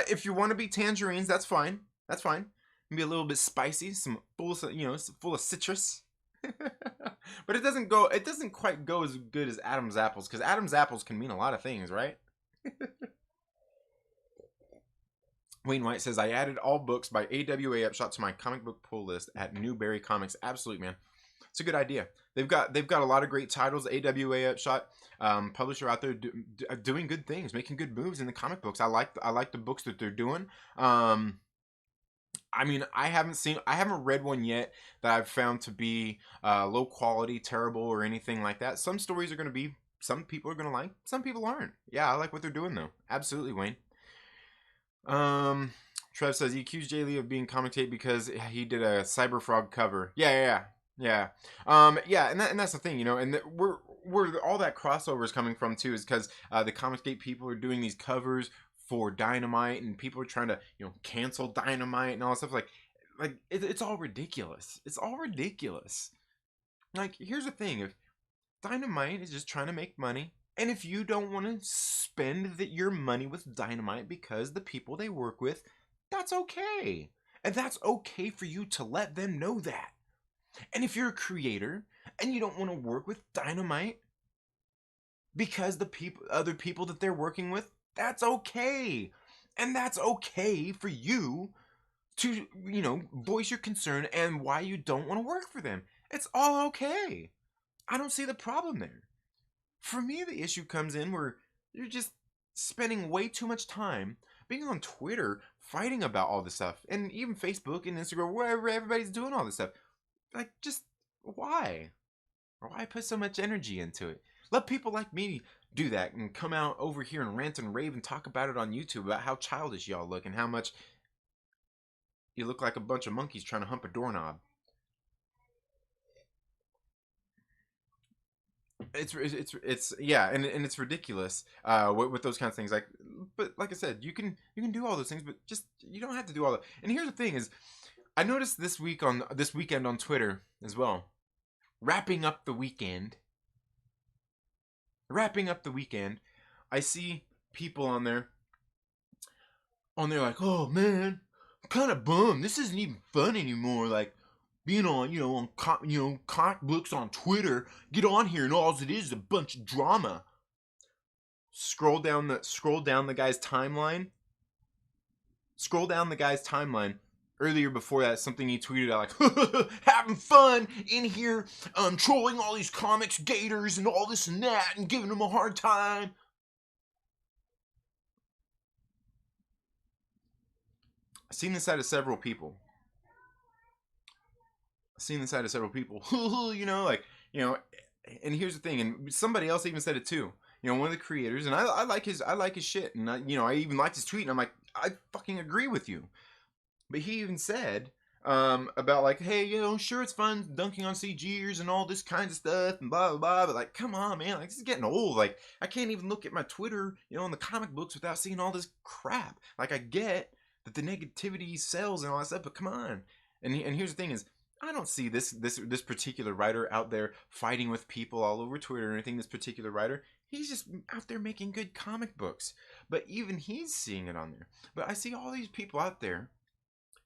If you want to be tangerines, that's fine. That's fine. Be a little bit spicy, full of citrus. But it doesn't quite go as good as Adam's apples, because Adam's apples can mean a lot of things, right? Wayne White says, I added all books by AWA Upshot to my comic book pull list at Newberry Comics. Absolutely, man. It's a good idea. They've got a lot of great titles. AWA Upshot, publisher out there doing good things, making good moves in the comic books. I like the books that they're doing. I mean, I haven't read one yet that I've found to be low quality, terrible, or anything like that. Some stories are going to be some people are gonna like, some people aren't. Yeah, I like what they're doing though. Absolutely, Wayne. Trev says he accused Jay Lee of being comic tape because he did a Cyberfrog cover. Yeah. Yeah, and that's the thing, you know, and where all that crossover is coming from too is because the Comicsgate people are doing these covers for Dynamite, and people are trying to, you know, cancel Dynamite and all that stuff. Like it's all ridiculous. It's all ridiculous. Like, here's the thing: if Dynamite is just trying to make money, and if you don't want to spend your money with Dynamite because the people they work with, that's okay. And that's okay for you to let them know that. And if you're a creator and you don't want to work with Dynamite because the other people that they're working with, that's okay. And that's okay for you to, you know, voice your concern and why you don't want to work for them. It's all okay. I don't see the problem there. For me, the issue comes in where you're just spending way too much time being on Twitter fighting about all this stuff, and even Facebook and Instagram, wherever everybody's doing all this stuff. Like, just why? Why put so much energy into it? Let people like me do that and come out over here and rant and rave and talk about it on YouTube about how childish y'all look and how much you look like a bunch of monkeys trying to hump a doorknob. It's yeah, and it's ridiculous with those kinds of things. Like, but like I said, you can do all those things, but just you don't have to do all that. And here's the thing: is I noticed this weekend on Twitter as well, wrapping up the weekend. I see people on there like, oh man, I'm kind of bummed. This isn't even fun anymore. Like, being on, comic books on Twitter, get on here and all it is a bunch of drama. Scroll down the guy's timeline. Earlier before that, something he tweeted out like, having fun in here, trolling all these comics gators and all this and that and giving them a hard time. I've seen this side of several people. And here's the thing, and somebody else even said it too. You know, one of the creators, and I like his shit, and I even liked his tweet, and I'm like, I fucking agree with you. But he even said about like, hey, sure it's fun dunking on CGers and all this kind of stuff and blah blah blah, but like, come on, man, like this is getting old. Like, I can't even look at my Twitter, in the comic books without seeing all this crap. Like, I get that the negativity sells and all that stuff, but come on. And here's the thing is, I don't see this particular writer out there fighting with people all over Twitter or anything. This particular writer, he's just out there making good comic books. But even he's seeing it on there. But I see all these people out there.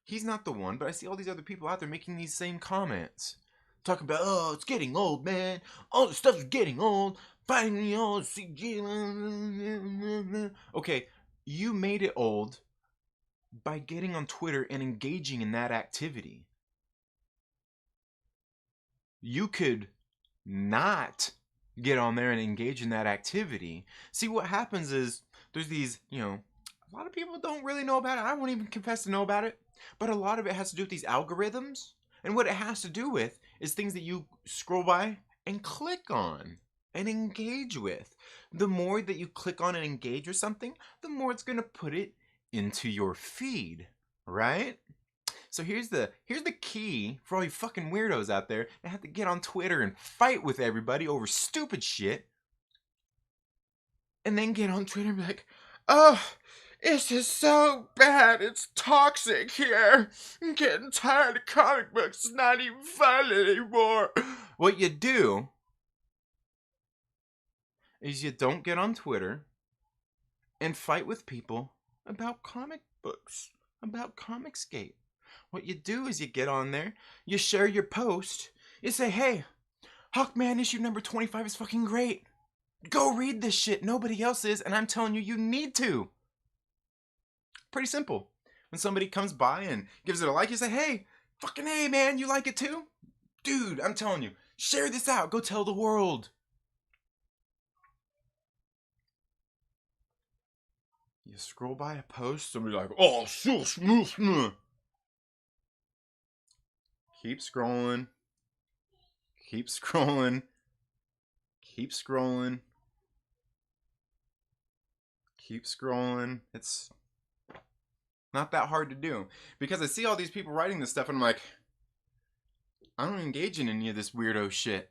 He's not the one, but I see all these other people out there making these same comments. Talking about, oh, it's getting old, man. All the stuff is getting old. Fighting me all CG. Okay, you made it old by getting on Twitter and engaging in that activity. You could not get on there and engage in that activity. See, what happens is there's these, a lot of people don't really know about it. I won't even confess to know about it. But a lot of it has to do with these algorithms. And what it has to do with is things that you scroll by and click on and engage with. The more that you click on and engage with something, the more it's going to put it into your feed, right? So here's the key for all you fucking weirdos out there that have to get on Twitter and fight with everybody over stupid shit. And then get on Twitter and be like, oh, this is so bad. It's toxic here. I'm getting tired of comic books. It's not even fun anymore. What you do is you don't get on Twitter and fight with people about comic books, about Comicsgate. What you do is you get on there, you share your post, you say, hey, Hawkman issue number 25 is fucking great. Go read this shit. Nobody else is, and I'm telling you, you need to. Pretty simple. When somebody comes by and gives it a like, you say, hey, fucking hey, man, you like it too? Dude, I'm telling you, share this out. Go tell the world. You scroll by a post, somebody like, oh, shush. Keep scrolling. Keep scrolling. Keep scrolling. keep scrolling. It's not that hard to do. Because I see all these people writing this stuff and I'm like, I don't engage in any of this weirdo shit.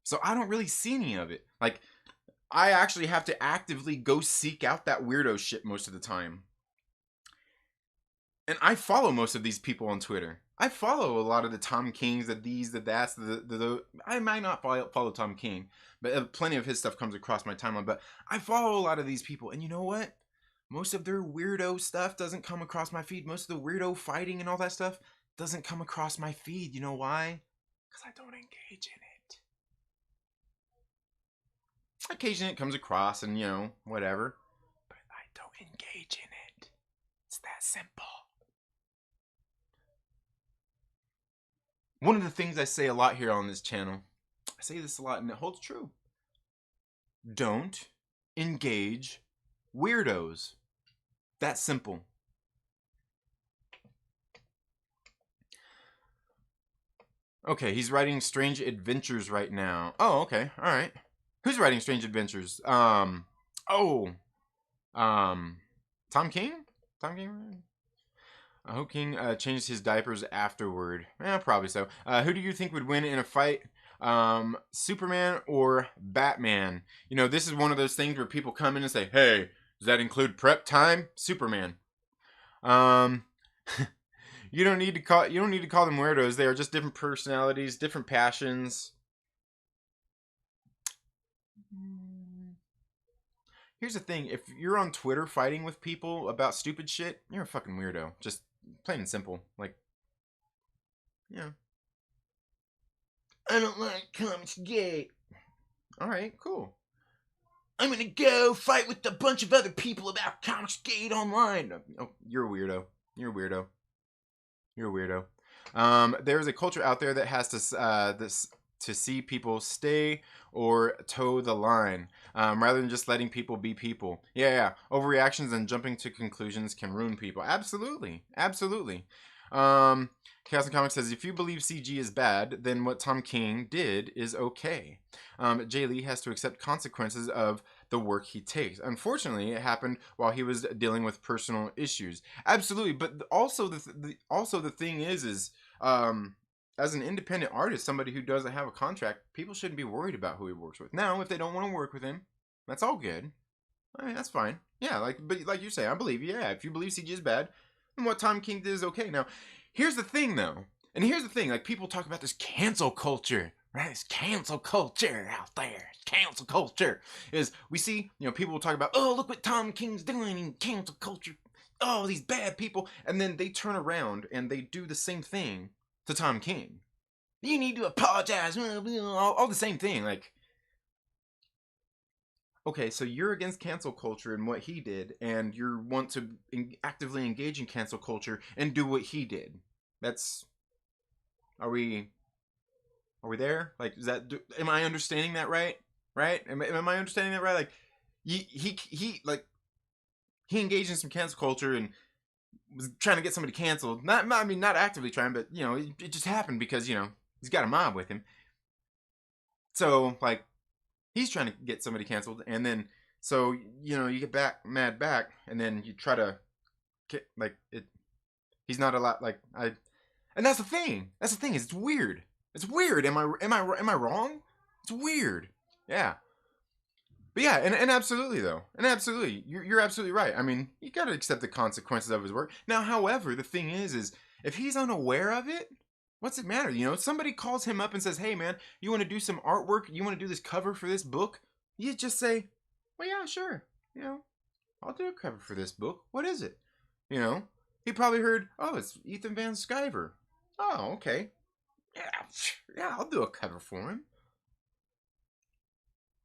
So I don't really see any of it. Like, I actually have to actively go seek out that weirdo shit most of the time. And I follow most of these people on Twitter. I follow a lot of the Tom Kings, the these, the that's, the I might not follow Tom King, but plenty of his stuff comes across my timeline. But I follow a lot of these people, and you know what? Most of their weirdo stuff doesn't come across my feed. Most of the weirdo fighting and all that stuff doesn't come across my feed. You know why? Because I don't engage in it. Occasionally it comes across and, you know, whatever. But I don't engage in it. It's that simple. One of the things I say a lot here on this channel, I say this a lot and it holds true. Don't engage weirdos. That simple. Okay, he's writing Strange Adventures right now. Oh, okay, all right. Who's writing Strange Adventures? Tom King? Tom King? I hope King changed his diapers afterward. Probably so. Who do you think would win in a fight? Superman or Batman? You know, this is one of those things where people come in and say, hey, does that include prep time? Superman. You don't need to call them weirdos. They are just different personalities, different passions. Here's the thing, if you're on Twitter fighting with people about stupid shit, you're a fucking weirdo. Just plain and simple. Like, yeah. I don't like Comics Gate. Alright, cool. I'm gonna go fight with a bunch of other people about Comics Gate online. Oh, you're a weirdo. You're a weirdo. You're a weirdo. There's a culture out there that has to see people stay or toe the line, rather than just letting people be people. Yeah. Overreactions and jumping to conclusions can ruin people. Absolutely. Chaos and Comics says, if you believe CG is bad, then what Tom King did is okay. Jay Lee has to accept consequences of the work he takes. Unfortunately, it happened while he was dealing with personal issues. Absolutely, but also the thing is as an independent artist, somebody who doesn't have a contract, people shouldn't be worried about who he works with. Now, if they don't want to work with him, that's all good. I mean, that's fine. Yeah, but like you say, I believe you. Yeah, if you believe CG is bad, then what Tom King did is okay. Now, here's the thing, though. And here's the thing. Like, people talk about this cancel culture, right? This cancel culture out there. Cancel culture is, we see, you know, people will talk about, oh, look what Tom King's doing in cancel culture. Oh, these bad people. And then they turn around and they do the same thing to Tom King. You need to apologize. All the same thing. Like, okay, so you're against cancel culture and what he did, and you want to actively engage in cancel culture and do what he did. That's, are we there? Like, is that, am I understanding that right? Right? Am I understanding that right? Like, he engaged in some cancel culture and was trying to get somebody canceled. Not actively trying, but, you know, it just happened because, you know, he's got a mob with him. So, like, he's trying to get somebody canceled, and then, so, you know, you get mad back, and then you try to get, like, it, he's not a lot, like, and that's the thing, is it's weird. It's weird. Am I wrong? It's weird. Yeah. But yeah, and absolutely though, and absolutely, you're absolutely right. I mean, you got to accept the consequences of his work. Now, however, the thing is if he's unaware of it, what's it matter? You know, somebody calls him up and says, "Hey, man, you want to do some artwork? You want to do this cover for this book?" You just say, "Well, yeah, sure. You know, I'll do a cover for this book. What is it?" You know, he probably heard, "Oh, it's Ethan Van Sciver." Oh, okay. Yeah, I'll do a cover for him.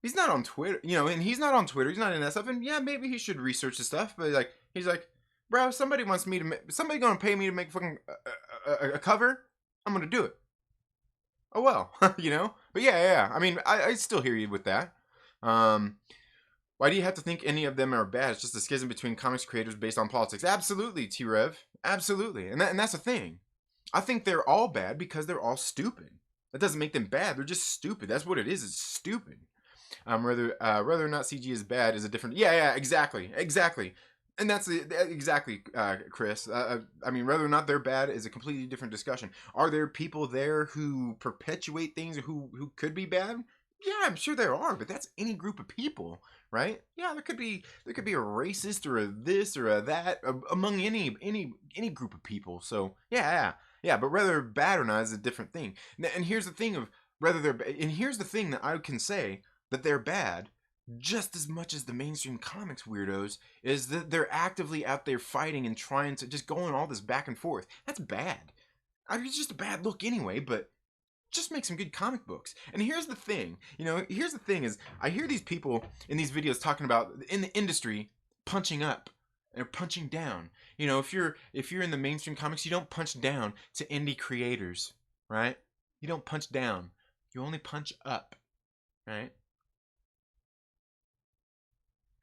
He's not on Twitter, you know, and he's not on Twitter. He's not in that stuff. And yeah, maybe he should research the stuff. But like, he's like, bro, somebody gonna pay me to make fucking a cover. I'm gonna do it. Oh well, you know. But yeah. I mean, I still hear you with that. Why do you have to think any of them are bad? It's just a schism between comics creators based on politics. Absolutely, T-Rev. Absolutely, and that's the thing. I think they're all bad because they're all stupid. That doesn't make them bad. They're just stupid. That's what it is. It's stupid. Whether or not CG is bad is a different. Yeah, exactly, exactly. And that's exactly, Chris. I mean, whether or not they're bad is a completely different discussion. Are there people there who perpetuate things who could be bad? Yeah, I'm sure there are, but that's any group of people, right? Yeah, there could be a racist or a this or a that among any group of people. So yeah. But whether bad or not is a different thing. And here's the thing of whether and here's the thing that I can say that they're bad just as much as the mainstream comics weirdos is that they're actively out there fighting and trying to just going all this back and forth. That's bad. I mean, it's just a bad look anyway, but just make some good comic books. And here's the thing, here's the thing is I hear these people in these videos talking about in the industry punching up or punching down. If you're in the mainstream comics, you don't punch down to indie creators, right? You don't punch down. You only punch up, right?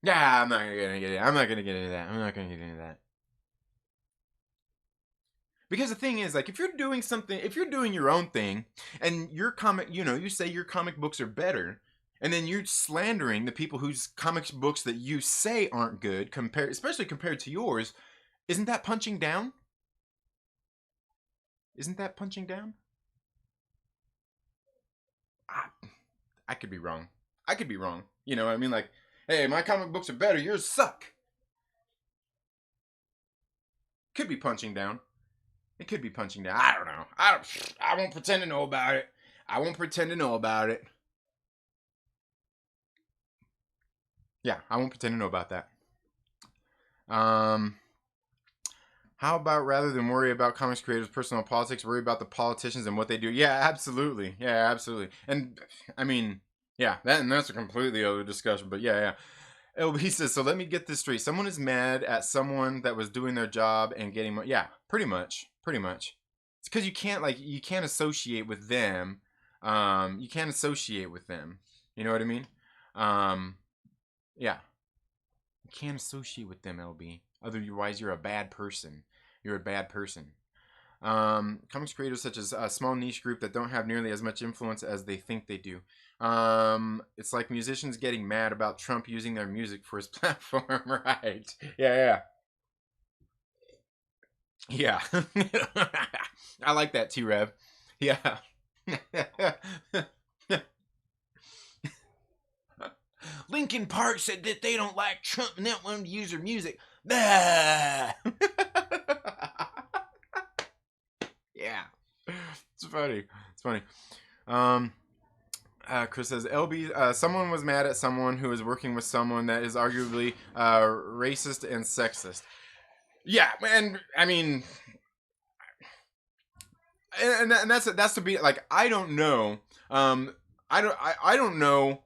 Yeah, I'm not gonna get into that. I'm not gonna get into that. I'm not gonna get into that. Because the thing is, like, if you're doing something, if you're doing your own thing, and your comic, you say your comic books are better, and then you're slandering the people whose comic books that you say aren't good, especially compared to yours, isn't that punching down? Isn't that punching down? I, I could be wrong. I could be wrong. You know what I mean? Like, hey, my comic books are better. Yours suck. Could be punching down. It could be punching down. I don't know. I won't pretend to know about it. I won't pretend to know about it. Yeah, I won't pretend to know about that. How about rather than worry about comics creators' personal politics, worry about the politicians and what they do? Yeah, absolutely. Yeah, absolutely. And I mean, yeah, that's a completely other discussion. But yeah. LB says, so let me get this straight. Someone is mad at someone that was doing their job and getting money. Yeah, pretty much. It's because you can't associate with them. You can't associate with them. You know what I mean? Um, yeah, you can't associate with them, LB. Otherwise, you're a bad person. You're a bad person. Comics creators such as a small niche group that don't have nearly as much influence as they think they do. It's like musicians getting mad about Trump using their music for his platform, right? Yeah. I like that, T-Rev. Yeah. Linkin Park said that they don't like Trump and don't want to use their music. Yeah. It's funny. Chris says, LB, someone was mad at someone who is working with someone that is arguably racist and sexist. Yeah, and I mean, and that's to be like, I don't know. I don't know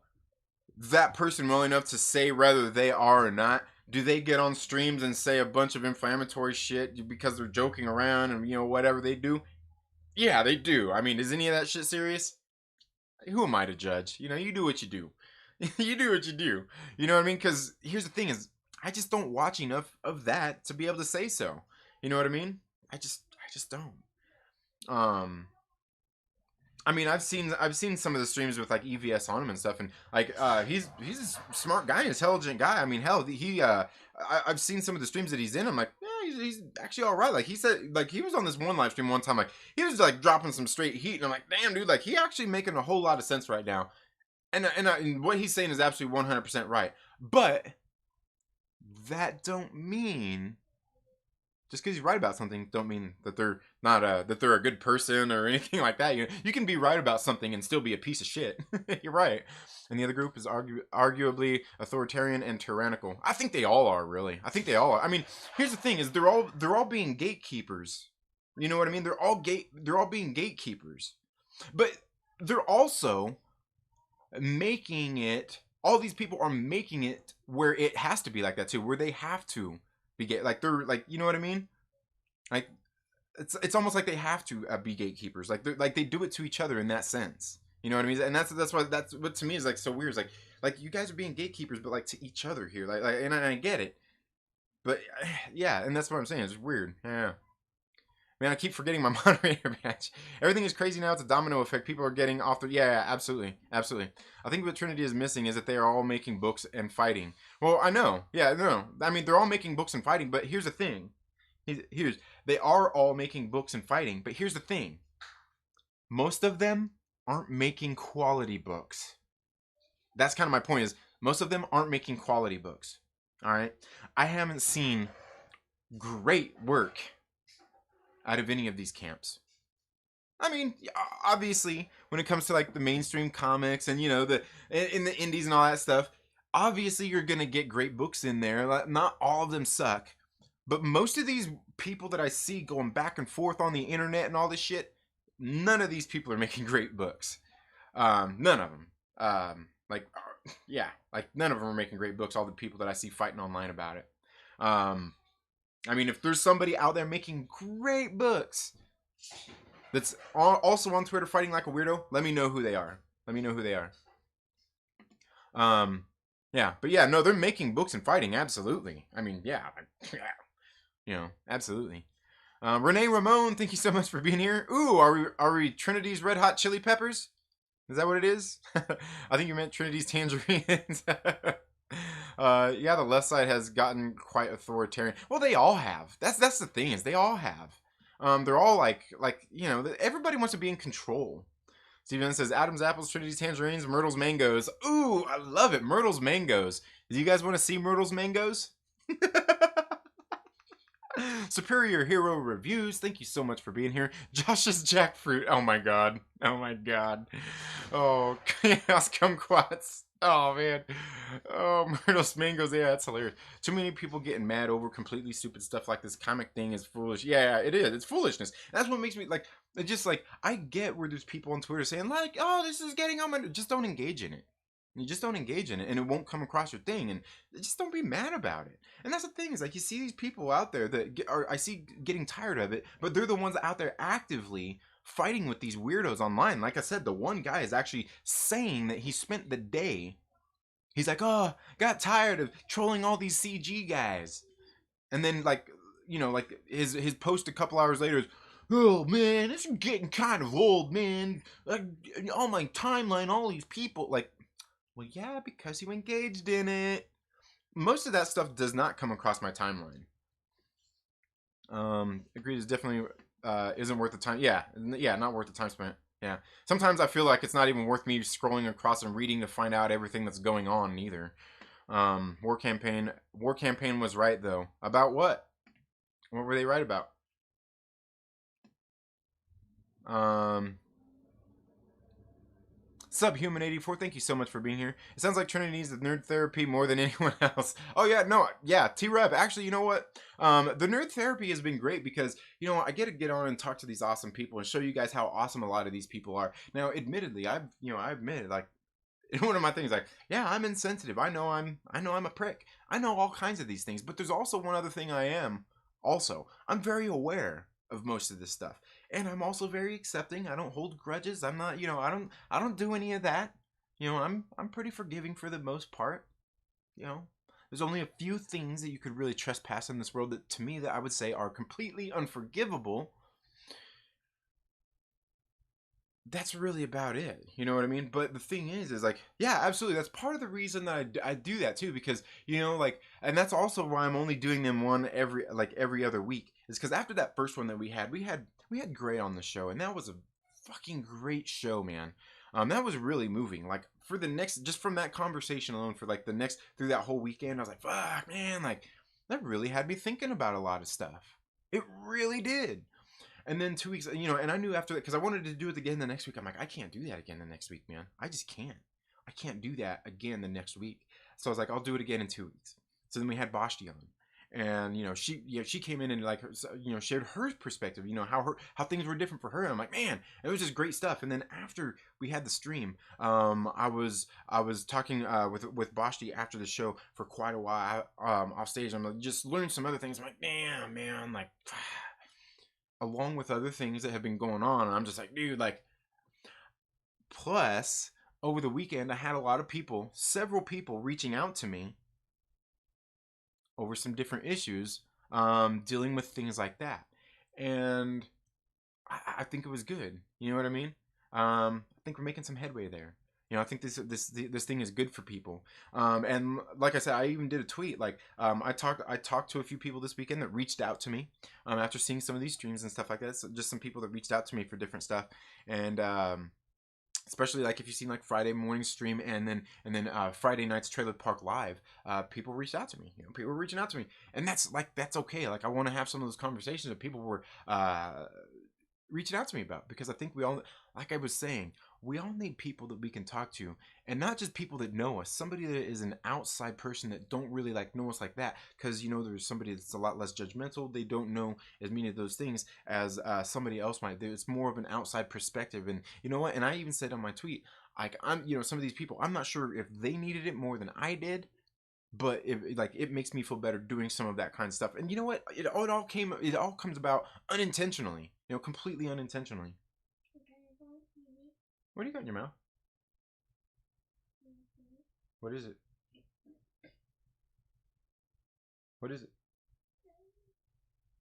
that person well enough to say whether they are or not. Do they get on streams and say a bunch of inflammatory shit because they're joking around and whatever they do? Yeah, they do. I mean, is any of that shit serious? Who am I to judge? You do what you do. You do what you do. You know what I mean? Because here's the thing: is I just don't watch enough of that to be able to say so. You know what I mean? I just don't. Um, I mean, I've seen some of the streams with like EVS on him and stuff, and like he's a smart guy, intelligent guy. I mean, hell, I've seen some of the streams that he's in. I'm like, yeah, he's actually all right. Like he said, like he was on this one live stream one time, like he was like dropping some straight heat, and I'm like, damn, dude, like he actually making a whole lot of sense right now, and what he's saying is absolutely 100% right. But that don't mean just because he's right about something don't mean that they're not that they're a good person or anything like that. You can be right about something and still be a piece of shit. You're right. And the other group is arguably authoritarian and tyrannical. I think they all are, really. I think they all are. I mean, here's the thing: is they're all being gatekeepers. You know what I mean? They're all being gatekeepers, but they're also making it. All these people are making it where it has to be like that too, where they have to be gay. Like they're like, you know what I mean? Like it's almost like they have to be gatekeepers. Like they do it to each other in that sense. You know what I mean? And that's what to me is like so weird. It's like you guys are being gatekeepers, but like to each other here. Like and I get it, but yeah, and that's what I'm saying. It's weird. Yeah. Man, I keep forgetting my moderator badge. Everything is crazy now. It's a domino effect. People are getting off the... Yeah, absolutely. Absolutely. I think what Trinity is missing is that they are all making books and fighting. Well, I know. Yeah, no. I mean, they're all making books and fighting, but here's the thing. They are all making books and fighting, but here's the thing. Most of them aren't making quality books. That's kind of my point is most of them aren't making quality books. All right? I haven't seen great work out of any of these camps. I mean, obviously, when it comes to like the mainstream comics and the in the indies and all that stuff, obviously you're gonna get great books in there. Like, not all of them suck, but most of these people that I see going back and forth on the internet and all this shit, none of these people are making great books. None of them. Yeah, like none of them are making great books. All the people that I see fighting online about it. I mean, if there's somebody out there making great books that's also on Twitter fighting like a weirdo, let me know who they are. Let me know who they are. Yeah, but yeah, no, they're making books and fighting, absolutely. I mean, yeah, absolutely. Renee Ramon, thank you so much for being here. Ooh, are we Trinity's Red Hot Chili Peppers? Is that what it is? I think you meant Trinity's Tangerines. Yeah, the left side has gotten quite authoritarian. Well, they all have. That's the thing is they all have. They're all like everybody wants to be in control. Steven says Adam's apples, Trinity's tangerines, Myrtle's mangoes. Ooh, I love it. Myrtle's mangoes. Do you guys want to see Myrtle's mangoes? Superior Hero Reviews, thank you so much for being here. Josh's jackfruit. Oh my god. Oh my god. Oh, Chaos Kumquats. Oh man. Oh, Myrtle's mangoes. Yeah, that's hilarious. Too many people getting mad over completely stupid stuff like this comic thing is foolish. Yeah, it is. It's foolishness. That's what makes me like. It's just like I get where there's people on Twitter saying like, "Oh, this is getting on my." Just don't engage in it. You just don't engage in it, and it won't come across your thing, and just don't be mad about it. And that's the thing is like you see these people out there that I see getting tired of it, but they're the ones out there actively fighting with these weirdos online. Like I said, the one guy is actually saying that he spent the day. He's like, oh, got tired of trolling all these CG guys, and then like like his post a couple hours later is, oh man, it's getting kind of old, man. Like on my timeline, all these people like. Well, yeah, because you engaged in it. Most of that stuff does not come across my timeline. Agreed is definitely isn't worth the time. Yeah, not worth the time spent. Yeah. Sometimes I feel like it's not even worth me scrolling across and reading to find out everything that's going on either. War Campaign was right though. About what? What were they right about? Subhuman84, thank you so much for being here. It sounds like Trinity needs the nerd therapy more than anyone else. Oh yeah, no, yeah, T-Rev. Actually, you know what? The nerd therapy has been great because, I get to get on and talk to these awesome people and show you guys how awesome a lot of these people are. Now, admittedly, I admit, like, one of my things, like, yeah, I'm insensitive. I know I'm a prick. I know all kinds of these things, but there's also one other thing I am. Also, I'm very aware of most of this stuff. And I'm also very accepting. I don't hold grudges. I'm not, I don't do any of that. I'm pretty forgiving for the most part. There's only a few things that you could really trespass in this world that to me that I would say are completely unforgivable. That's really about it. You know what I mean? But the thing is like, yeah, absolutely. That's part of the reason that I do that too, because, and that's also why I'm only doing them one every other week is because after that first one that we had Gray on the show, and that was a fucking great show, man. That was really moving. Like for the next, just from that conversation alone for like the next, through that whole weekend, I was like, fuck, man, like that really had me thinking about a lot of stuff. It really did. And then 2 weeks, and I knew after that, because I wanted to do it again the next week. I'm like, I can't do that again the next week, man. I just can't. I can't do that again the next week. So I was like, I'll do it again in 2 weeks. So then we had Bashti on. And, she came in and like, shared her perspective, how things were different for her. And I'm like, man, it was just great stuff. And then after we had the stream, I was talking with Bashti after the show for quite a while off stage. I'm like, just learning some other things. I'm like, damn, man, like, along with other things that have been going on. And I'm just like, dude, like, plus over the weekend, I had a lot of people, several people reaching out to me over some different issues, dealing with things like that. and I think it was good. You know what I mean? I think we're making some headway there. You know, I think this thing is good for people. And like I said, I even did a tweet. Like, I talked to a few people this weekend that reached out to me after seeing some of these streams and stuff like that. So just some people that reached out to me for different stuff, and especially like if you've seen like Friday morning stream and then Friday night's Trailer Park Live, people reached out to me. You know, people were reaching out to me, and that's okay. Like, I want to have some of those conversations that people were reaching out to me about, because I think we all, like I was saying, we all need people that we can talk to, and not just people that know us, somebody that is an outside person that don't really like know us like that, because you know, there's somebody that's a lot less judgmental. They don't know as many of those things as somebody else might. It's more of an outside perspective. And you know what, and I even said on my tweet, like, I'm, you know, some of these people, I'm not sure if they needed it more than I did, but it makes me feel better doing some of that kind of stuff. And you know what, it all comes about unintentionally, you know, completely unintentionally. What do you got in your mouth? What is it? What is it?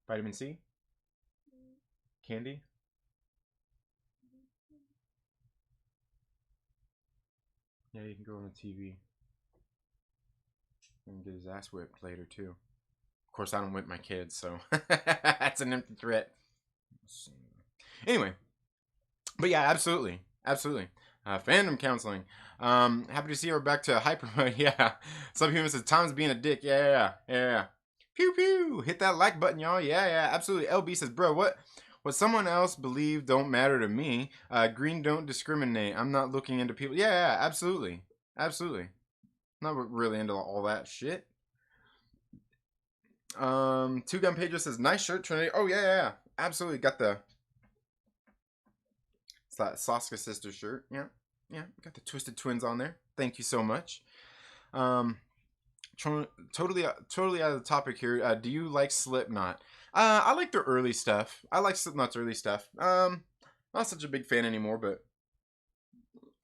Vitamin C? Candy? Yeah, you can go on the TV and get his ass whipped later too. Of course, I don't whip my kids, so that's an empty threat. Anyway, but yeah, absolutely. Fandom counseling. Happy to see we're back to hyper mode. Yeah. Subhuman says Tom's being a dick. Yeah. Pew pew. Hit that like button, y'all. Yeah. Absolutely. LB says, bro, what someone else believe don't matter to me. Green don't discriminate. I'm not looking into people. Yeah. Absolutely. Not really into all that shit. Two Gun Pedro says, nice shirt, Trinity. Oh yeah. Absolutely. Got the Saska sister shirt. Yeah, got the Twisted Twins on there. Thank you so much. Totally out of the topic here. Do you like Slipknot? I like their early stuff. I like Slipknot's early stuff. Not such a big fan anymore, but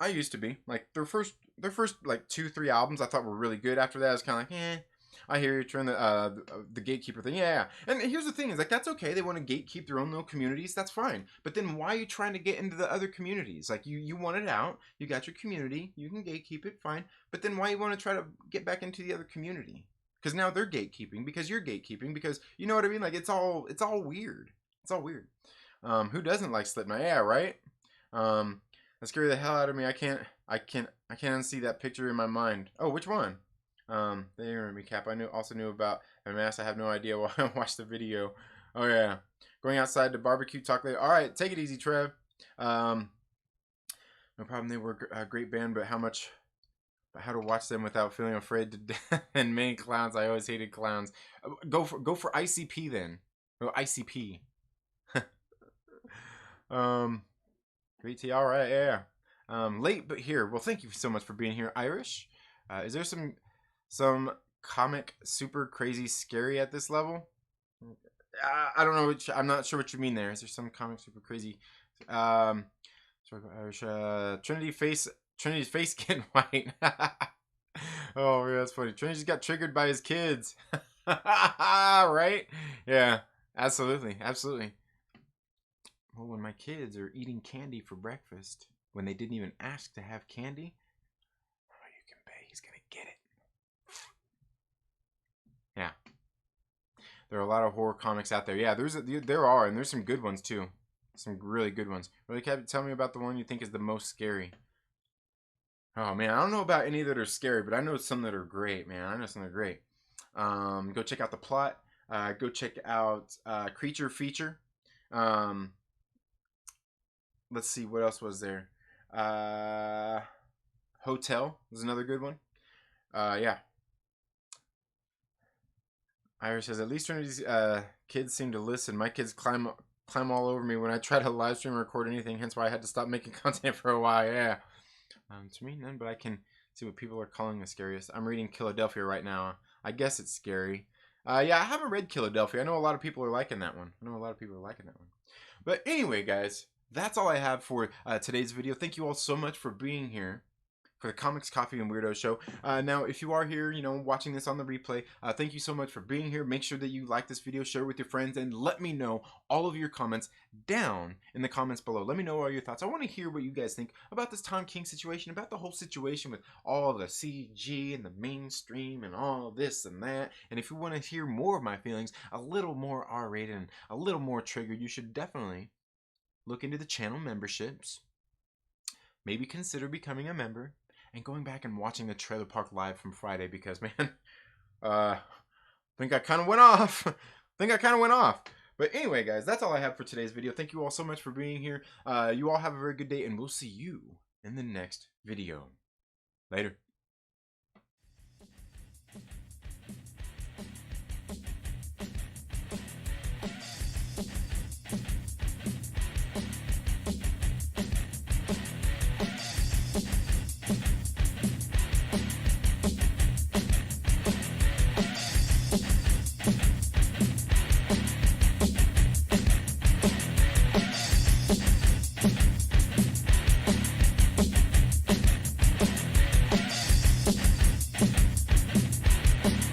I used to be. Like their first like 2-3 albums I thought were really good. After that, I was kind of like, eh. I hear you trying the gatekeeper thing. Yeah. And here's the thing: is like, that's okay. They want to gatekeep their own little communities. That's fine. But then why are you trying to get into the other communities? Like, you want it out. You got your community. You can gatekeep it. Fine. But then why you want to try to get back into the other community? Because now they're gatekeeping. Because you're gatekeeping. Because you know what I mean? Like, it's all weird. It's all weird. Who doesn't like Slipknot? Yeah, right. That scared the hell out of me. I can't unsee that picture in my mind. Oh, which one? They didn't recap. I also knew about MS. I have no idea why I watched the video. Oh yeah, going outside to barbecue talk later. All right, take it easy, Trev. No problem. They were a great band, but how to watch them without feeling afraid to death and many clowns. I always hated clowns. Go for ICP then. Oh, ICP. Great tea. All right, yeah. Late but here. Well, thank you so much for being here, Irish. Is there some comic super crazy scary at this level? I don't know. I'm not sure what you mean there. Is there some comic super crazy? Trinity's face getting white. Oh, yeah, that's funny. Trinity just got triggered by his kids. Right? Yeah, absolutely. Well, when my kids are eating candy for breakfast, when they didn't even ask to have candy, oh, you can bet he's gonna get it. Yeah. There are a lot of horror comics out there. Yeah, there are, and there's some good ones too. Some really good ones. Really, Captain, tell me about the one you think is the most scary. Oh man, I don't know about any that are scary, but I know some that are great, man. I know some that are great. Go check out the plot. Go check out Creature Feature. Let's see, what else was there? Hotel was another good one. Yeah. Irish says, at least Trinity's kids seem to listen. My kids climb all over me when I try to live stream or record anything, hence why I had to stop making content for a while. Yeah. To me, none, but I can see what people are calling the scariest. I'm reading Philadelphia right now. I guess it's scary. Yeah, I haven't read Philadelphia. I know a lot of people are liking that one. But anyway, guys, that's all I have for today's video. Thank you all so much for being here. for the Comics, Coffee, and Weirdos show. Now, if you are here, you know, watching this on the replay, thank you so much for being here. Make sure that you like this video, share it with your friends, and let me know all of your comments down in the comments below. Let me know all your thoughts. I want to hear what you guys think about this Tom King situation, about the whole situation with all the CG and the mainstream and all this and that. And if you want to hear more of my feelings, a little more R-rated and a little more triggered, you should definitely look into the channel memberships. Maybe consider becoming a member and going back and watching the Trailer Park Live from Friday, because, man, I think I kind of went off. But anyway, guys, that's all I have for today's video. Thank you all so much for being here. You all have a very good day, and we'll see you in the next video. Later.